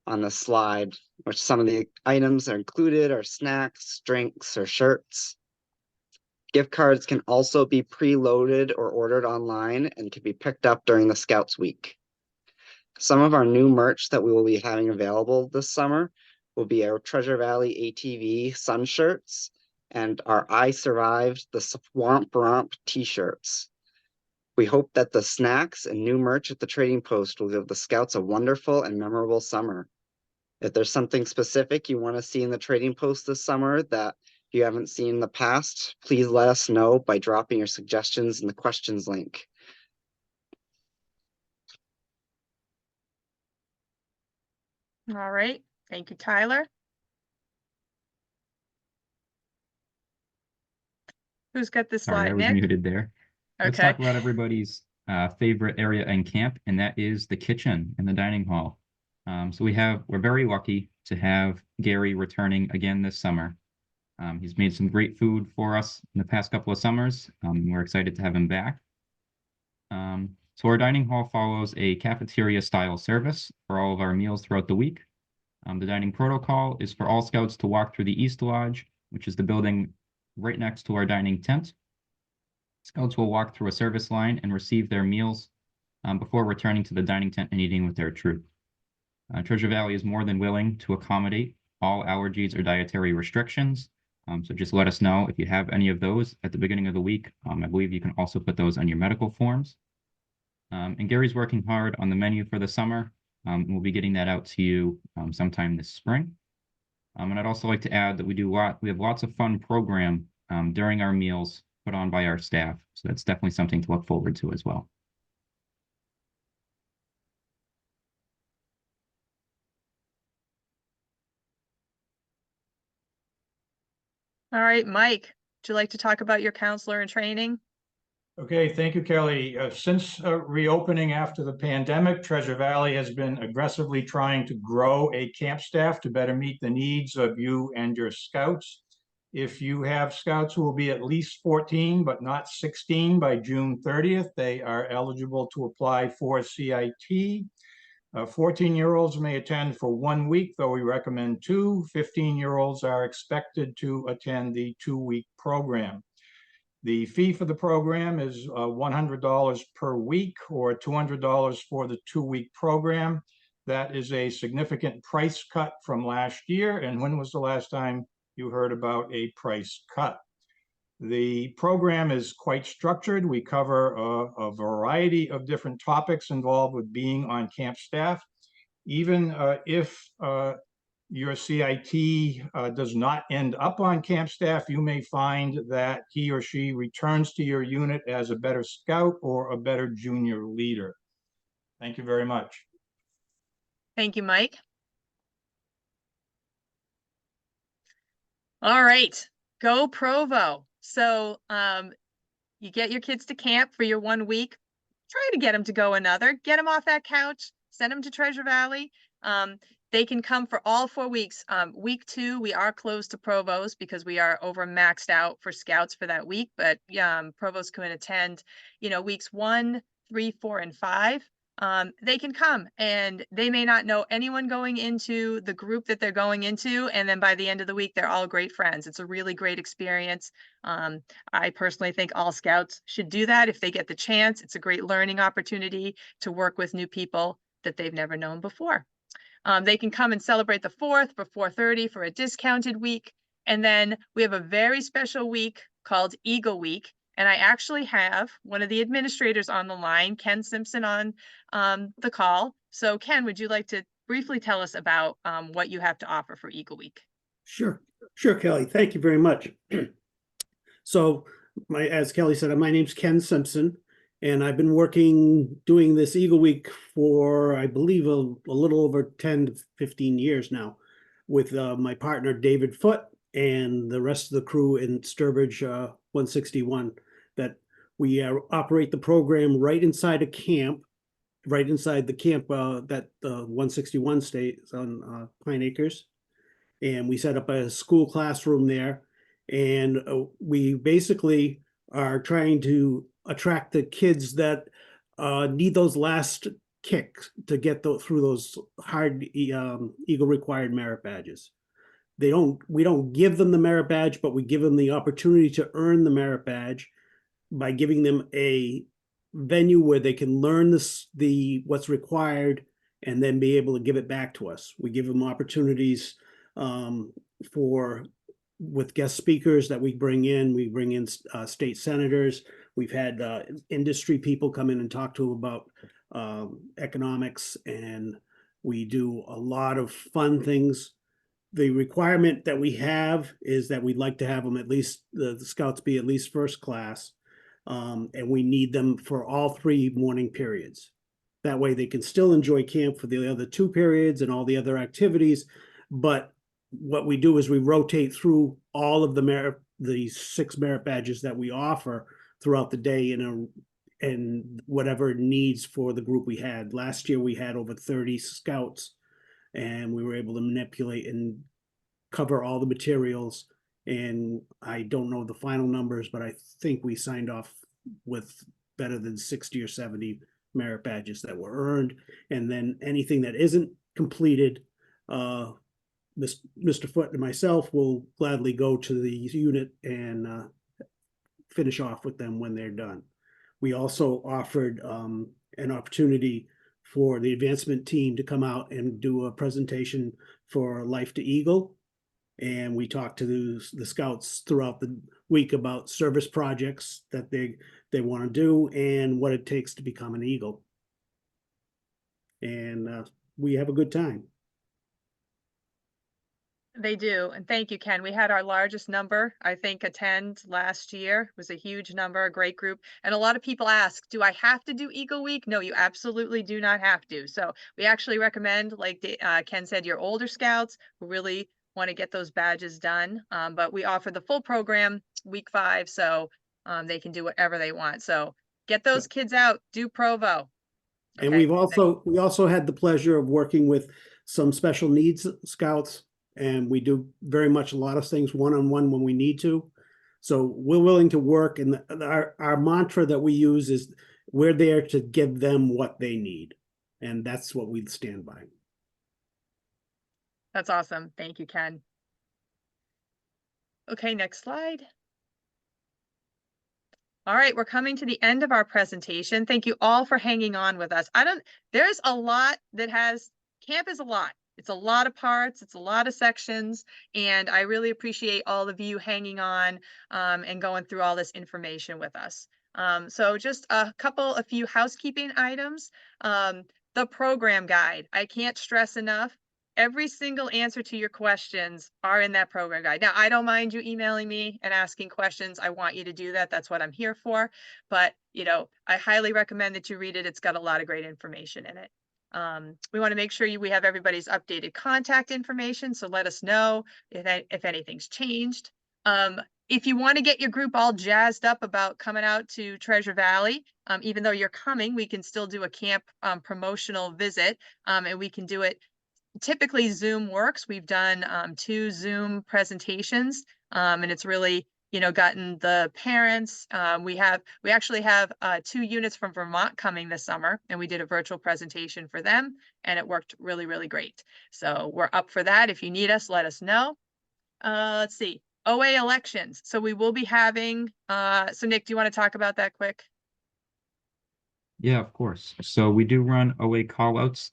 on the slide, which some of the items are included are snacks, drinks, or shirts. Gift cards can also be preloaded or ordered online and can be picked up during the Scouts Week. Some of our new merch that we will be having available this summer will be our Treasure Valley ATV sun shirts and our I Survived the Swamp Romp t-shirts. We hope that the snacks and new merch at the trading post will give the Scouts a wonderful and memorable summer. If there's something specific you want to see in the trading post this summer that you haven't seen in the past, please let us know by dropping your suggestions in the questions link. All right. Thank you, Tyler. Who's got this Sorry, I slide, was Nick? muted there. Let's Okay. talk about everybody's favorite area in camp, and that is the kitchen and the dining hall. So we're very lucky to have Gary returning again this summer. He's made some great food for us in the past couple of summers. We're excited to have him back. So our dining hall follows a cafeteria style service for all of our meals throughout the week. The dining protocol is for all scouts to walk through the East Lodge, which is the building right next to our dining tent. Scouts will walk through a service line and receive their meals before returning to the dining tent and eating with their troop. Treasure Valley is more than willing to accommodate all allergies or dietary restrictions. So just let us know if you have any of those at the beginning of the week. I believe you can also put those on your medical forms. And Gary's working hard on the menu for the summer. We'll be getting that out to you sometime this spring. And I'd also like to add that we have lots of fun program during our meals put on by our staff. So that's definitely something to look forward to as well. All right, Mike, would you like to talk about your counselor in training? Okay, thank you, Kelly. Since reopening after the pandemic, Treasure Valley has been aggressively trying to grow a camp staff to better meet the needs of you and your scouts. If you have scouts who will be at least 14 but not 16 by June 30th, they are eligible to apply for CIT. 14-year-olds may attend for 1 week, though we recommend 2. 15-year-olds are expected to attend the 2-week program. The fee for the program is $100 per week or $200 for the 2-week program. That is a significant price cut from last year. And when was the last time you heard about a price cut? The program is quite structured. We cover a variety of different topics involved with being on camp staff. Even if your CIT does not end up on camp staff, you may find that he or she returns to your unit as a better scout or a better junior leader. Thank you very much. Thank you, Mike. All right, go Provo. So you get your kids to camp for your 1 week. Try to get them to go another. Get them off that couch. Send them to Treasure Valley. They can come for all 4 weeks. Week 2, we are closed to Provos because we are over maxed out for scouts for that week. But Provos can attend, weeks 1, 3, 4, and 5. They can come, and they may not know anyone going into the group that they're going into. And then by the end of the week, they're all great friends. It's a really great experience. I personally think all scouts should do that if they get the chance. It's a great learning opportunity to work with new people that they've never known before. They can come and celebrate the 4th for 4:30 for a discounted week. And then we have a very special week called Eagle Week. And I actually have one of the administrators on the line, Ken Simpson, on the call. So Ken, would you like to briefly tell us about what you have to offer for Eagle Week? Sure, Kelly. Thank you very much. So as Kelly said, my name's Ken Simpson, and I've been doing this Eagle Week for, I believe, a little over 10 to 15 years now with my partner, David Foote, and the rest of the crew in Sturbridge 161, that we operate the program right inside a camp, right inside the camp that 161 stays on Pine Acres. And we set up a school classroom there. And we basically are trying to attract the kids that need those last kicks to get through those hard Eagle required merit badges. We don't give them the merit badge, but we give them the opportunity to earn the merit badge by giving them a venue where they can learn what's required and then be able to give it back to us. We give them opportunities with guest speakers that we bring in. We bring in state senators. We've had industry people come in and talk to them about economics, and we do a lot of fun things. The requirement that we have is that we'd like to have them at least, the scouts be at least first class, and we need them for all 3 morning periods. That way they can still enjoy camp for the other 2 periods and all the other activities, But what we do is we rotate through all of the 6 merit badges that we offer throughout the day and whatever needs for the group we had. Last year we had over 30 scouts, and we were able to manipulate and cover all the materials. And I don't know the final numbers, but I think we signed off with better than 60 or 70 merit badges that were earned. And then anything that isn't completed, Mr. Foote and myself will gladly go to the unit and finish off with them when they're done. We also offered an opportunity for the advancement team to come out and do a presentation for Life to Eagle. And we talked to the scouts throughout the week about service projects that they want to do and what it takes to become an Eagle. And we have a good time. They do. And thank you, Ken. We had our largest number, I think, attend last year. It was a huge number, a great group. And a lot of people ask, do I have to do Eagle Week? No, you absolutely do not have to. So we actually recommend, like Ken said, your older scouts who really want to get those badges done. But we offer the full program week 5, so they can do whatever they want. So get those kids out, do Provo. And Okay. we also had the pleasure of working with some special needs scouts, and we do very much a lot of things one-on-one when we need to. So we're willing to work, and our mantra that we use is we're there to give them what they need. And that's what we stand by. That's awesome. Thank you, Ken. Okay, next slide. All right, we're coming to the end of our presentation. Thank you all for hanging on with us. There's a lot camp is a lot. It's a lot of parts, it's a lot of sections, and I really appreciate all of you hanging on and going through all this information with us. So just a few housekeeping items. The program guide, I can't stress enough. Every single answer to your questions are in that program guide. Now, I don't mind you emailing me and asking questions. I want you to do that. That's what I'm here for. But, I highly recommend that you read it. It's got a lot of great information in it. We want to make sure we have everybody's updated contact information. So let us know if anything's changed. If you want to get your group all jazzed up about coming out to Treasure Valley, even though you're coming, we can still do a camp promotional visit, and we can do it. Typically Zoom works. We've done 2 Zoom presentations, and it's really, gotten the parents. We actually have 2 units from Vermont coming this summer, and we did a virtual presentation for them, and it worked really, really great. So we're up for that. If you need us, let us know. Let's see, OA elections. So we will be having, so Nick, do you want to talk about that quick? Yeah, of course. So we do run OA callouts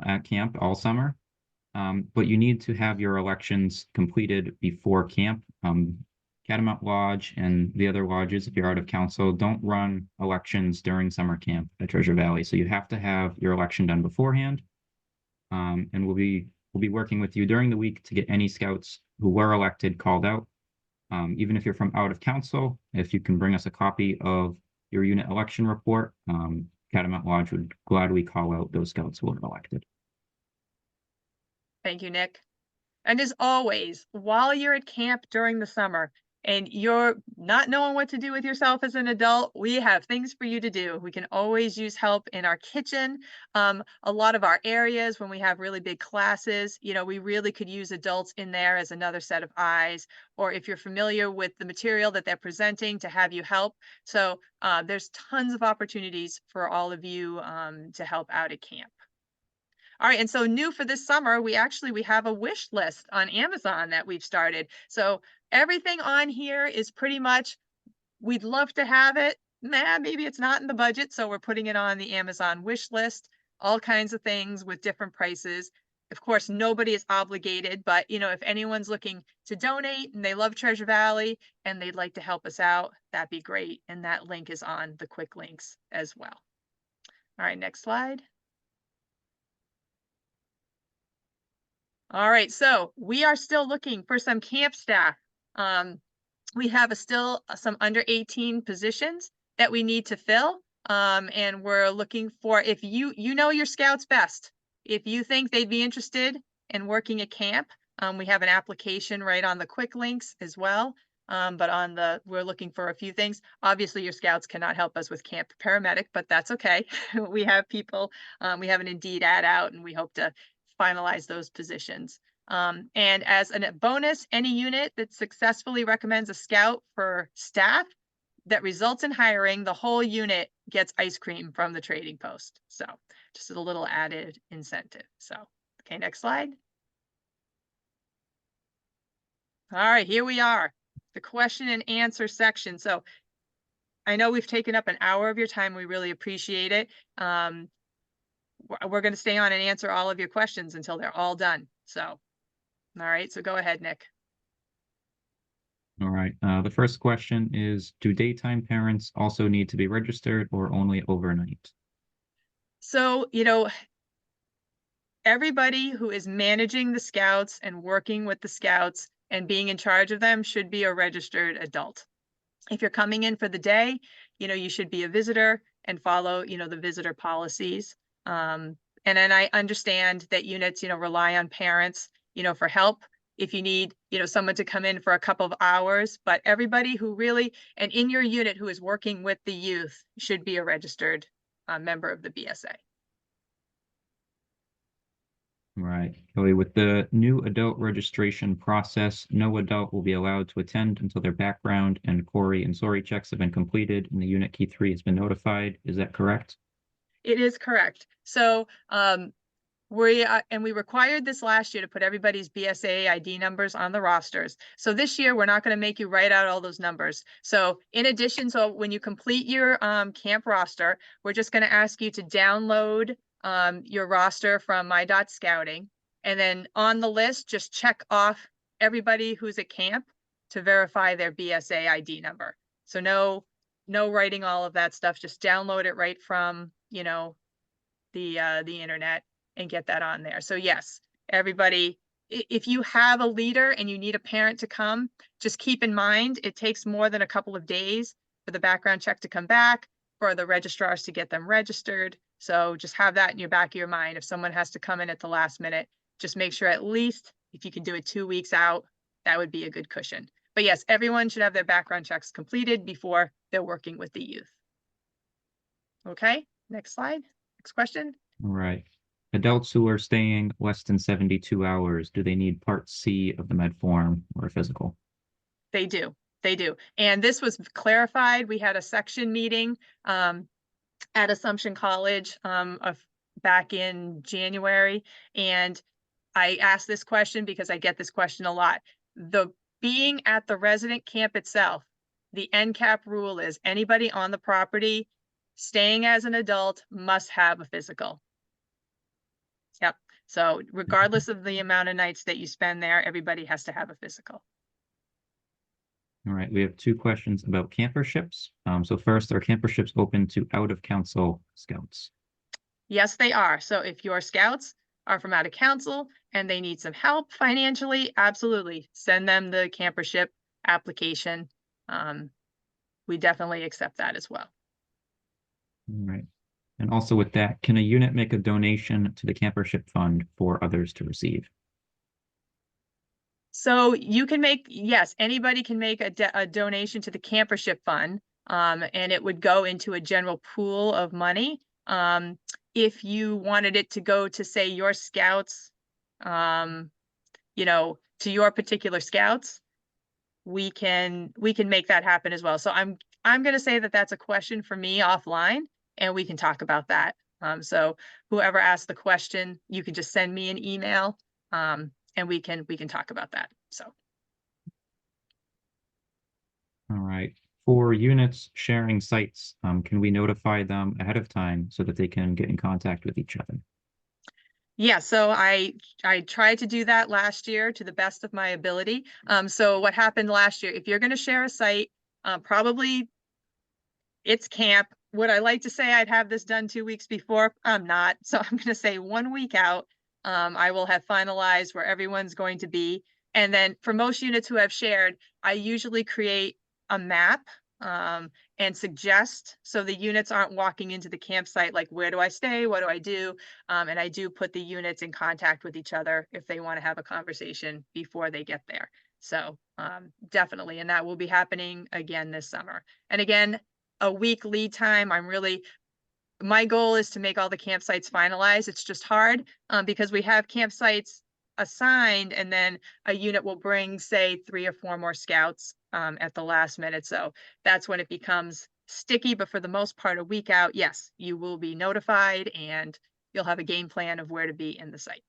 at camp all summer, but you need to have your elections completed before camp. Catamount Lodge and the other lodges, if you're out of council, don't run elections during summer camp at Treasure Valley. So you have to have your election done beforehand. And we'll be working with you during the week to get any scouts who were elected called out. Even if you're from out of council, if you can bring us a copy of your unit election report, Catamount Lodge would gladly call out those scouts who were elected. Thank you, Nick. And as always, while you're at camp during the summer and you're not knowing what to do with yourself as an adult, we have things for you to do. We can always use help in our kitchen. A lot of our areas, when we have really big classes, we really could use adults in there as another set of eyes, or if you're familiar with the material that they're presenting, to have you help. So there's tons of opportunities for all of you to help out at camp. All right, and so new for this summer, we have a wish list on Amazon that we've started. So everything on here is pretty much, we'd love to have it. Maybe it's not in the budget, so we're putting it on the Amazon wish list. All kinds of things with different prices. Of course, nobody is obligated, but if anyone's looking to donate and they love Treasure Valley and they'd like to help us out, that'd be great. And that link is on the quick links as well. All right, next slide. All right, so we are still looking for some camp staff. We have still some under 18 positions that we need to fill. And we're looking for, if you know your scouts best, if you think they'd be interested and working at camp. We have an application right on the quick links as well. But we're looking for a few things. Obviously, your scouts cannot help us with camp paramedic, but that's okay. We have people, we have an Indeed ad out, and we hope to finalize those positions. And as a bonus, any unit that successfully recommends a scout for staff that results in hiring, the whole unit gets ice cream from the trading post. So just a little added incentive. So, okay, next slide. All right, here we are, the question and answer section. So I know we've taken up an hour of your time. We really appreciate it. We're going to stay on and answer all of your questions until they're all done. So, all right, so go ahead, Nick. All right. The first question is, do daytime parents also need to be registered or only overnight? So, you know, everybody who is managing the scouts and working with the scouts and being in charge of them should be a registered adult. If you're coming in for the day, you know, you should be a visitor and follow, you know, the visitor policies. And then I understand that units, you know, rely on parents, you know, for help if you need, you know, someone to come in for a couple of hours, but everybody who really, and in your unit who is working with the youth should be a registered member of the BSA. Right. Kelly, with the new adult registration process, no adult will be allowed to attend until their background and Corey and SORI checks have been completed and the unit key 3 has been notified. Is that correct? It is correct. So we required this last year to put everybody's BSA ID numbers on the rosters. So this year, we're not going to make you write out all those numbers. So in addition, so when you complete your camp roster, we're just going to ask you to download your roster from My.Scouting. And then on the list, just check off everybody who's at camp to verify their BSA ID number. So no writing all of that stuff. Just download it right from, you know, the internet and get that on there. So yes, everybody, if you have a leader and you need a parent to come, just keep in mind, it takes more than a couple of days for the background check to come back, for the registrars to get them registered. So just have that in your back of your mind. If someone has to come in at the last minute, just make sure at least if you can do it 2 weeks out, that would be a good cushion. But yes, everyone should have their background checks completed before they're working with the youth. Okay, next slide. Next question. All right. Adults who are staying less than 72 hours, do they need Part C of the med form or a physical? They do. They do. And this was clarified. We had a section meeting at Assumption College back in January. And I asked this question because I get this question a lot. Being at the resident camp itself, the NCAP rule is anybody on the property staying as an adult must have a physical. Yep. So regardless of the amount of nights that you spend there, everybody has to have a physical. All right, we have 2 questions about camperships. So first, are camperships open to out-of-council scouts? Yes, they are. So if your scouts are from out of council and they need some help financially, absolutely send them the campership application. We definitely accept that as well. All right. And also with that, can a unit make a donation to the campership fund for others to receive? So you can make, yes, anybody can make a donation to the campership fund, and it would go into a general pool of money. If you wanted it to go to, say, your scouts, you know, to your particular scouts, we can make that happen as well. So I'm going to say that that's a question for me offline, and we can talk about that. So whoever asked the question, you can just send me an email, and we can talk about that. So. All right. For units sharing sites, can we notify them ahead of time so that they can get in contact with each other? Yeah, so I tried to do that last year to the best of my ability. So what happened last year, if you're going to share a site, probably it's camp. Would I like to say I'd have this done 2 weeks before? I'm not. So I'm going to say 1 week out, I will have finalized where everyone's going to be. And then for most units who have shared, I usually create a map and suggest, so the units aren't walking into the campsite like, where do I stay? What do I do? And I do put the units in contact with each other if they want to have a conversation before they get there. So definitely, and that will be happening again this summer. And again, a week lead time. My goal is to make all the campsites finalized. It's just hard because we have campsites assigned, and then a unit will bring, say, 3 or 4 more scouts at the last minute. So that's when it becomes sticky. But for the most part, a week out, yes, you will be notified and you'll have a game plan of where to be in the site.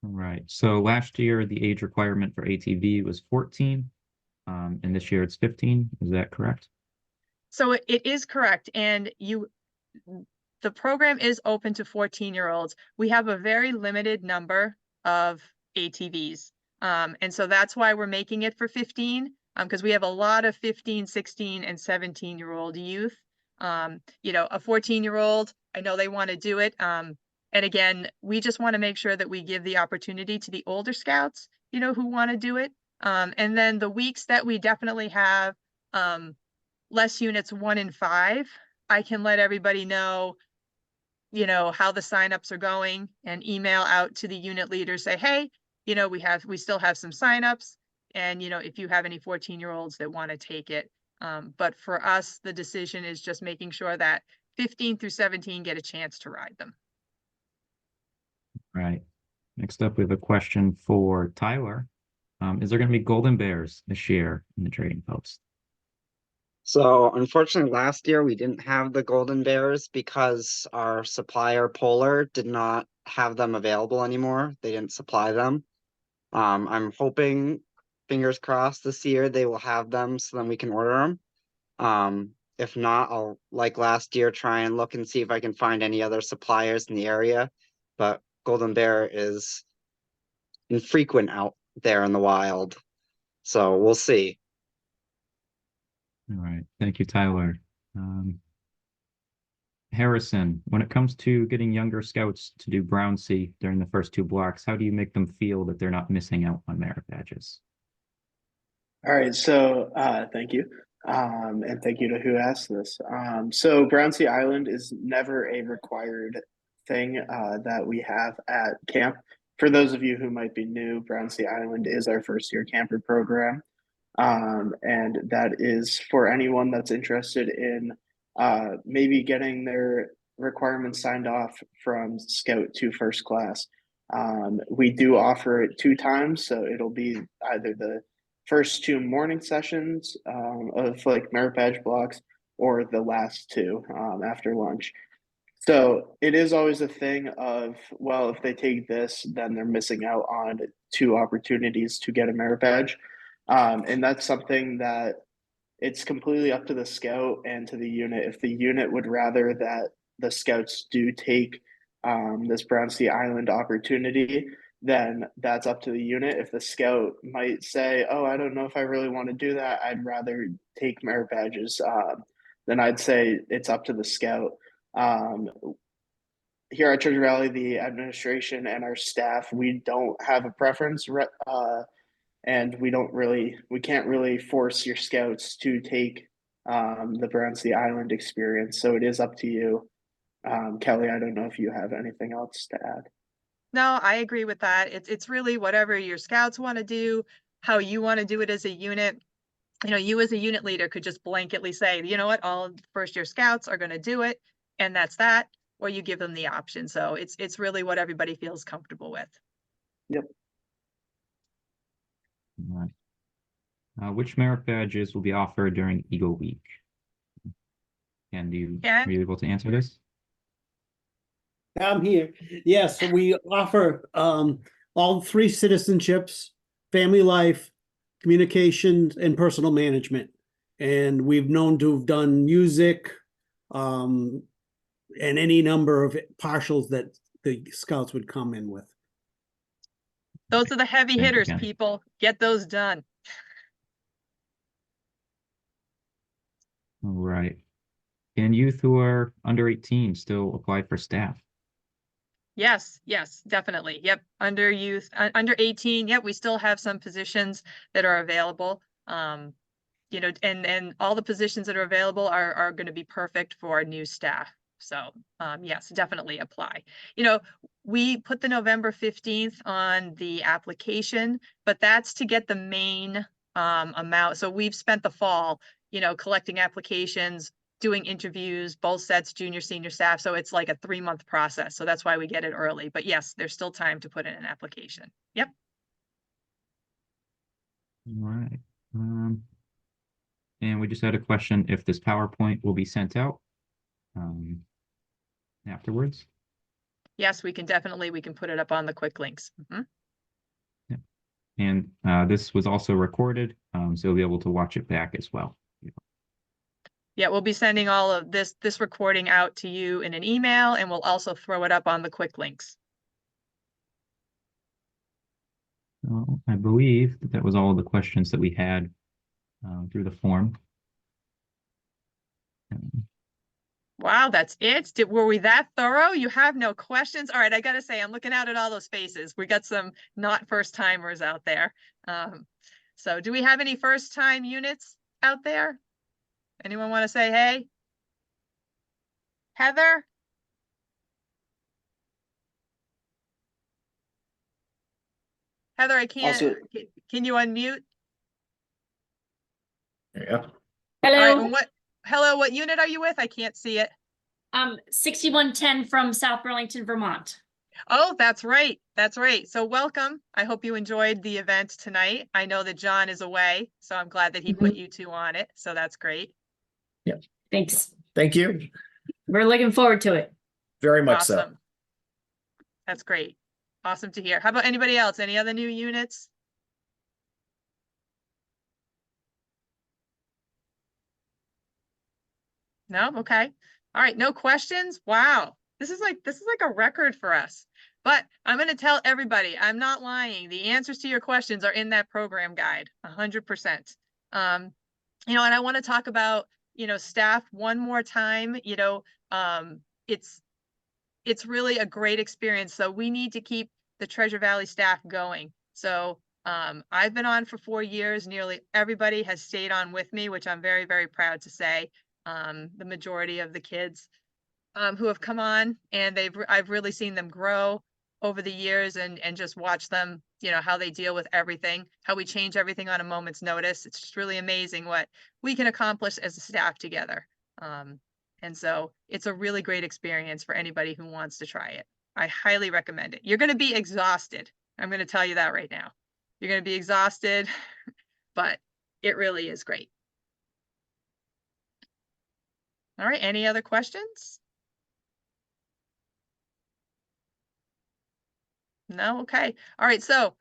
All right. So last year, the age requirement for ATV was 14, and this year it's 15. Is that correct? So it is correct. And the program is open to 14-year-olds. We have a very limited number of ATVs. And so that's why we're making it for 15, because we have a lot of 15, 16, and 17-year-old youth. You know, a 14-year-old, I know they want to do it. And again, we just want to make sure that we give the opportunity to the older scouts, you know, who want to do it. And then the weeks that we definitely have less units 1 and 5, I can let everybody know, you know, how the signups are going and email out to the unit leaders, say, hey, you know, we still have some signups. And, you know, if you have any 14-year-olds that want to take it. But for us, the decision is just making sure that 15 through 17 get a chance to ride them. Right. Next up, we have a question for Tyler. Is there going to be golden bears this year in the trading post? So unfortunately, last year we didn't have the golden bears because our supplier Polar did not have them available anymore. They didn't supply them. I'm hoping, fingers crossed, this year they will have them so then we can order them. If not, I'll, like last year, try and look and see if I can find any other suppliers in the area. But golden bear is infrequent out there in the wild. So we'll see. All right. Thank you, Tyler. Harrison, when it comes to getting younger scouts to do Brown C during the first 2 blocks, how do you make them feel that they're not missing out on merit badges? All right, so thank you. And thank you to who asked this. So Brownsea Island is never a required thing that we have at camp. For those of you who might be new, Brownsea Island is our first year camper program. And that is for anyone that's interested in maybe getting their requirements signed off from Scout to first class. We do offer it 2 times, so it'll be either the first 2 morning sessions of like merit badge blocks or the last 2 after lunch. So it is always a thing of, well, if they take this, then they're missing out on 2 opportunities to get a merit badge. And that's something that it's completely up to the scout and to the unit. If the unit would rather that the scouts do take this Brownsea Island opportunity, then that's up to the unit. If the scout might say, oh, I don't know if I really want to do that, I'd rather take merit badges, then I'd say it's up to the scout. Here at Treasure Valley, the administration and our staff, we don't have a preference, and we can't really force your scouts to take the Brownsea Island experience. So it is up to you. Kelly, I don't know if you have anything else to add. No, I agree with that. It's really whatever your scouts want to do, how you want to do it as a unit. You know, you as a unit leader could just blanketly say, you know what, all first-year scouts are going to do it, and that's that, or you give them the option. So it's really what everybody feels comfortable with. Yep. All right. Which merit badges will be offered during Eagle Week? And are you able to answer this? I'm here. Yes, so we offer all 3 citizenships, family life, communications, and personal management. And we've known to have done music, and any number of partials that the scouts would come in with. Those are the heavy Thank you, hitters, Ken. people. Get those done. All right. Can youth who are under 18 still apply for staff? Yes, definitely. Yep. Under 18. Yep. We still have some positions that are available. you know, and all the positions that are available are going to be perfect for new staff. So yes, definitely apply. You know, we put the November 15th on the application, but that's to get the main amount. So we've spent the fall, you know, collecting applications, doing interviews, both sets, junior, senior staff. So it's like a 3-month process. So that's why we get it early. But yes, there's still time to put in an application. Yep. All right. And we just had a question if this PowerPoint will be sent out afterwards. Yes, we can put it up on the quick links. Mhm. And this was also recorded, so you'll be able to watch it back as well. Yeah, we'll be sending all of this recording out to you in an email, and we'll also throw it up on the quick links. So I believe that was all the questions that we had through the form. Wow, that's it? Were we that thorough? You have no questions? All right, I gotta say, I'm looking out at all those faces. We got some not first timers out there. So do we have any first time units out there? Anyone want to say hey? Heather? Heather, I can't, Also- can you unmute? Yeah. All Hello. right, and hello, what unit are you with? I can't see it. 6110 from South Burlington, Vermont. Oh, that's right. That's right. So welcome. I hope you enjoyed the event tonight. I know that John is away, so I'm glad that he put you two on it. So that's great. Thanks. Thank you. We're looking forward to it. Very much so. Awesome. That's great. Awesome to hear. How about anybody else? Any other new units? No? Okay. All right. No questions? Wow. This is like a record for us. But I'm going to tell everybody, I'm not lying. The answers to your questions are in that program guide, 100%. You know, and I want to talk about, you know, staff one more time. You know, it's really a great experience. So we need to keep the Treasure Valley staff going. So I've been on for 4 years. Nearly everybody has stayed on with me, which I'm very, very proud to say. The majority of the kids who have come on, and I've really seen them grow over the years and just watch them, you know, how they deal with everything, how we change everything on a moment's notice. It's just really amazing what we can accomplish as a staff together. And so it's a really great experience for anybody who wants to try it. I highly recommend it. You're going to be exhausted. I'm going to tell you that right now. You're going to be exhausted, but it really is great. All right, any other questions? No? Okay. All right, so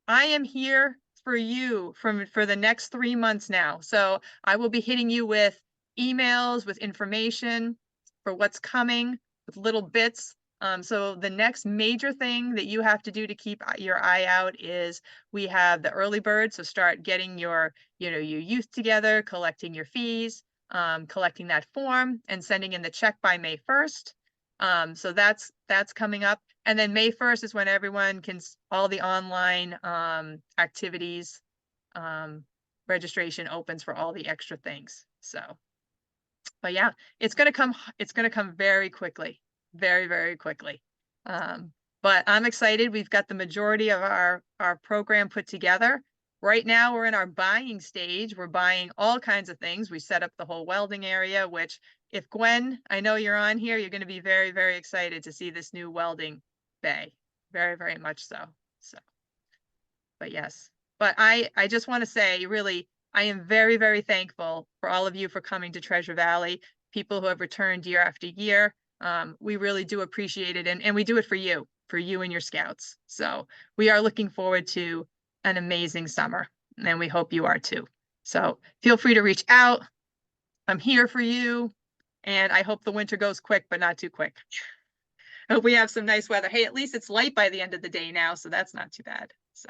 I am here for you for the next 3 months now. So I will be hitting you with emails, with information for what's coming, with little bits. So the next major thing that you have to do to keep your eye out is we have the early bird. So start getting your youth together, collecting your fees, collecting that form and sending in the check by May 1st. So that's coming up. And then May 1st is when everyone can, all the online activities, registration opens for all the extra things. So, but yeah, it's gonna come very quickly, very, very quickly. But I'm excited. We've got the majority of our program put together. Right now we're in our buying stage. We're buying all kinds of things. We set up the whole welding area, which if Gwen, I know you're on here, you're going to be very, very excited to see this new welding bay. Very, very much so. So, but yes, but I just want to say, really, I am very, very thankful for all of you for coming to Treasure Valley, people who have returned year after year. We really do appreciate it. And we do it for you and your scouts. So we are looking forward to an amazing summer, and we hope you are too. So feel free to reach out. I'm here for you, and I hope the winter goes quick, but not too quick. I hope we have some nice weather. Hey, at least it's light by the end of the day now, so that's not too bad. So,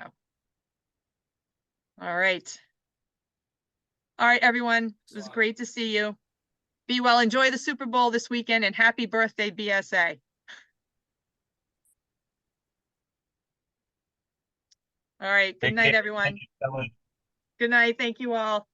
all right. All right, everyone. It was great to see you. Be well. Enjoy the Super Bowl this weekend, and happy birthday, BSA. All right. Good night, everyone. Good night. Thank you all.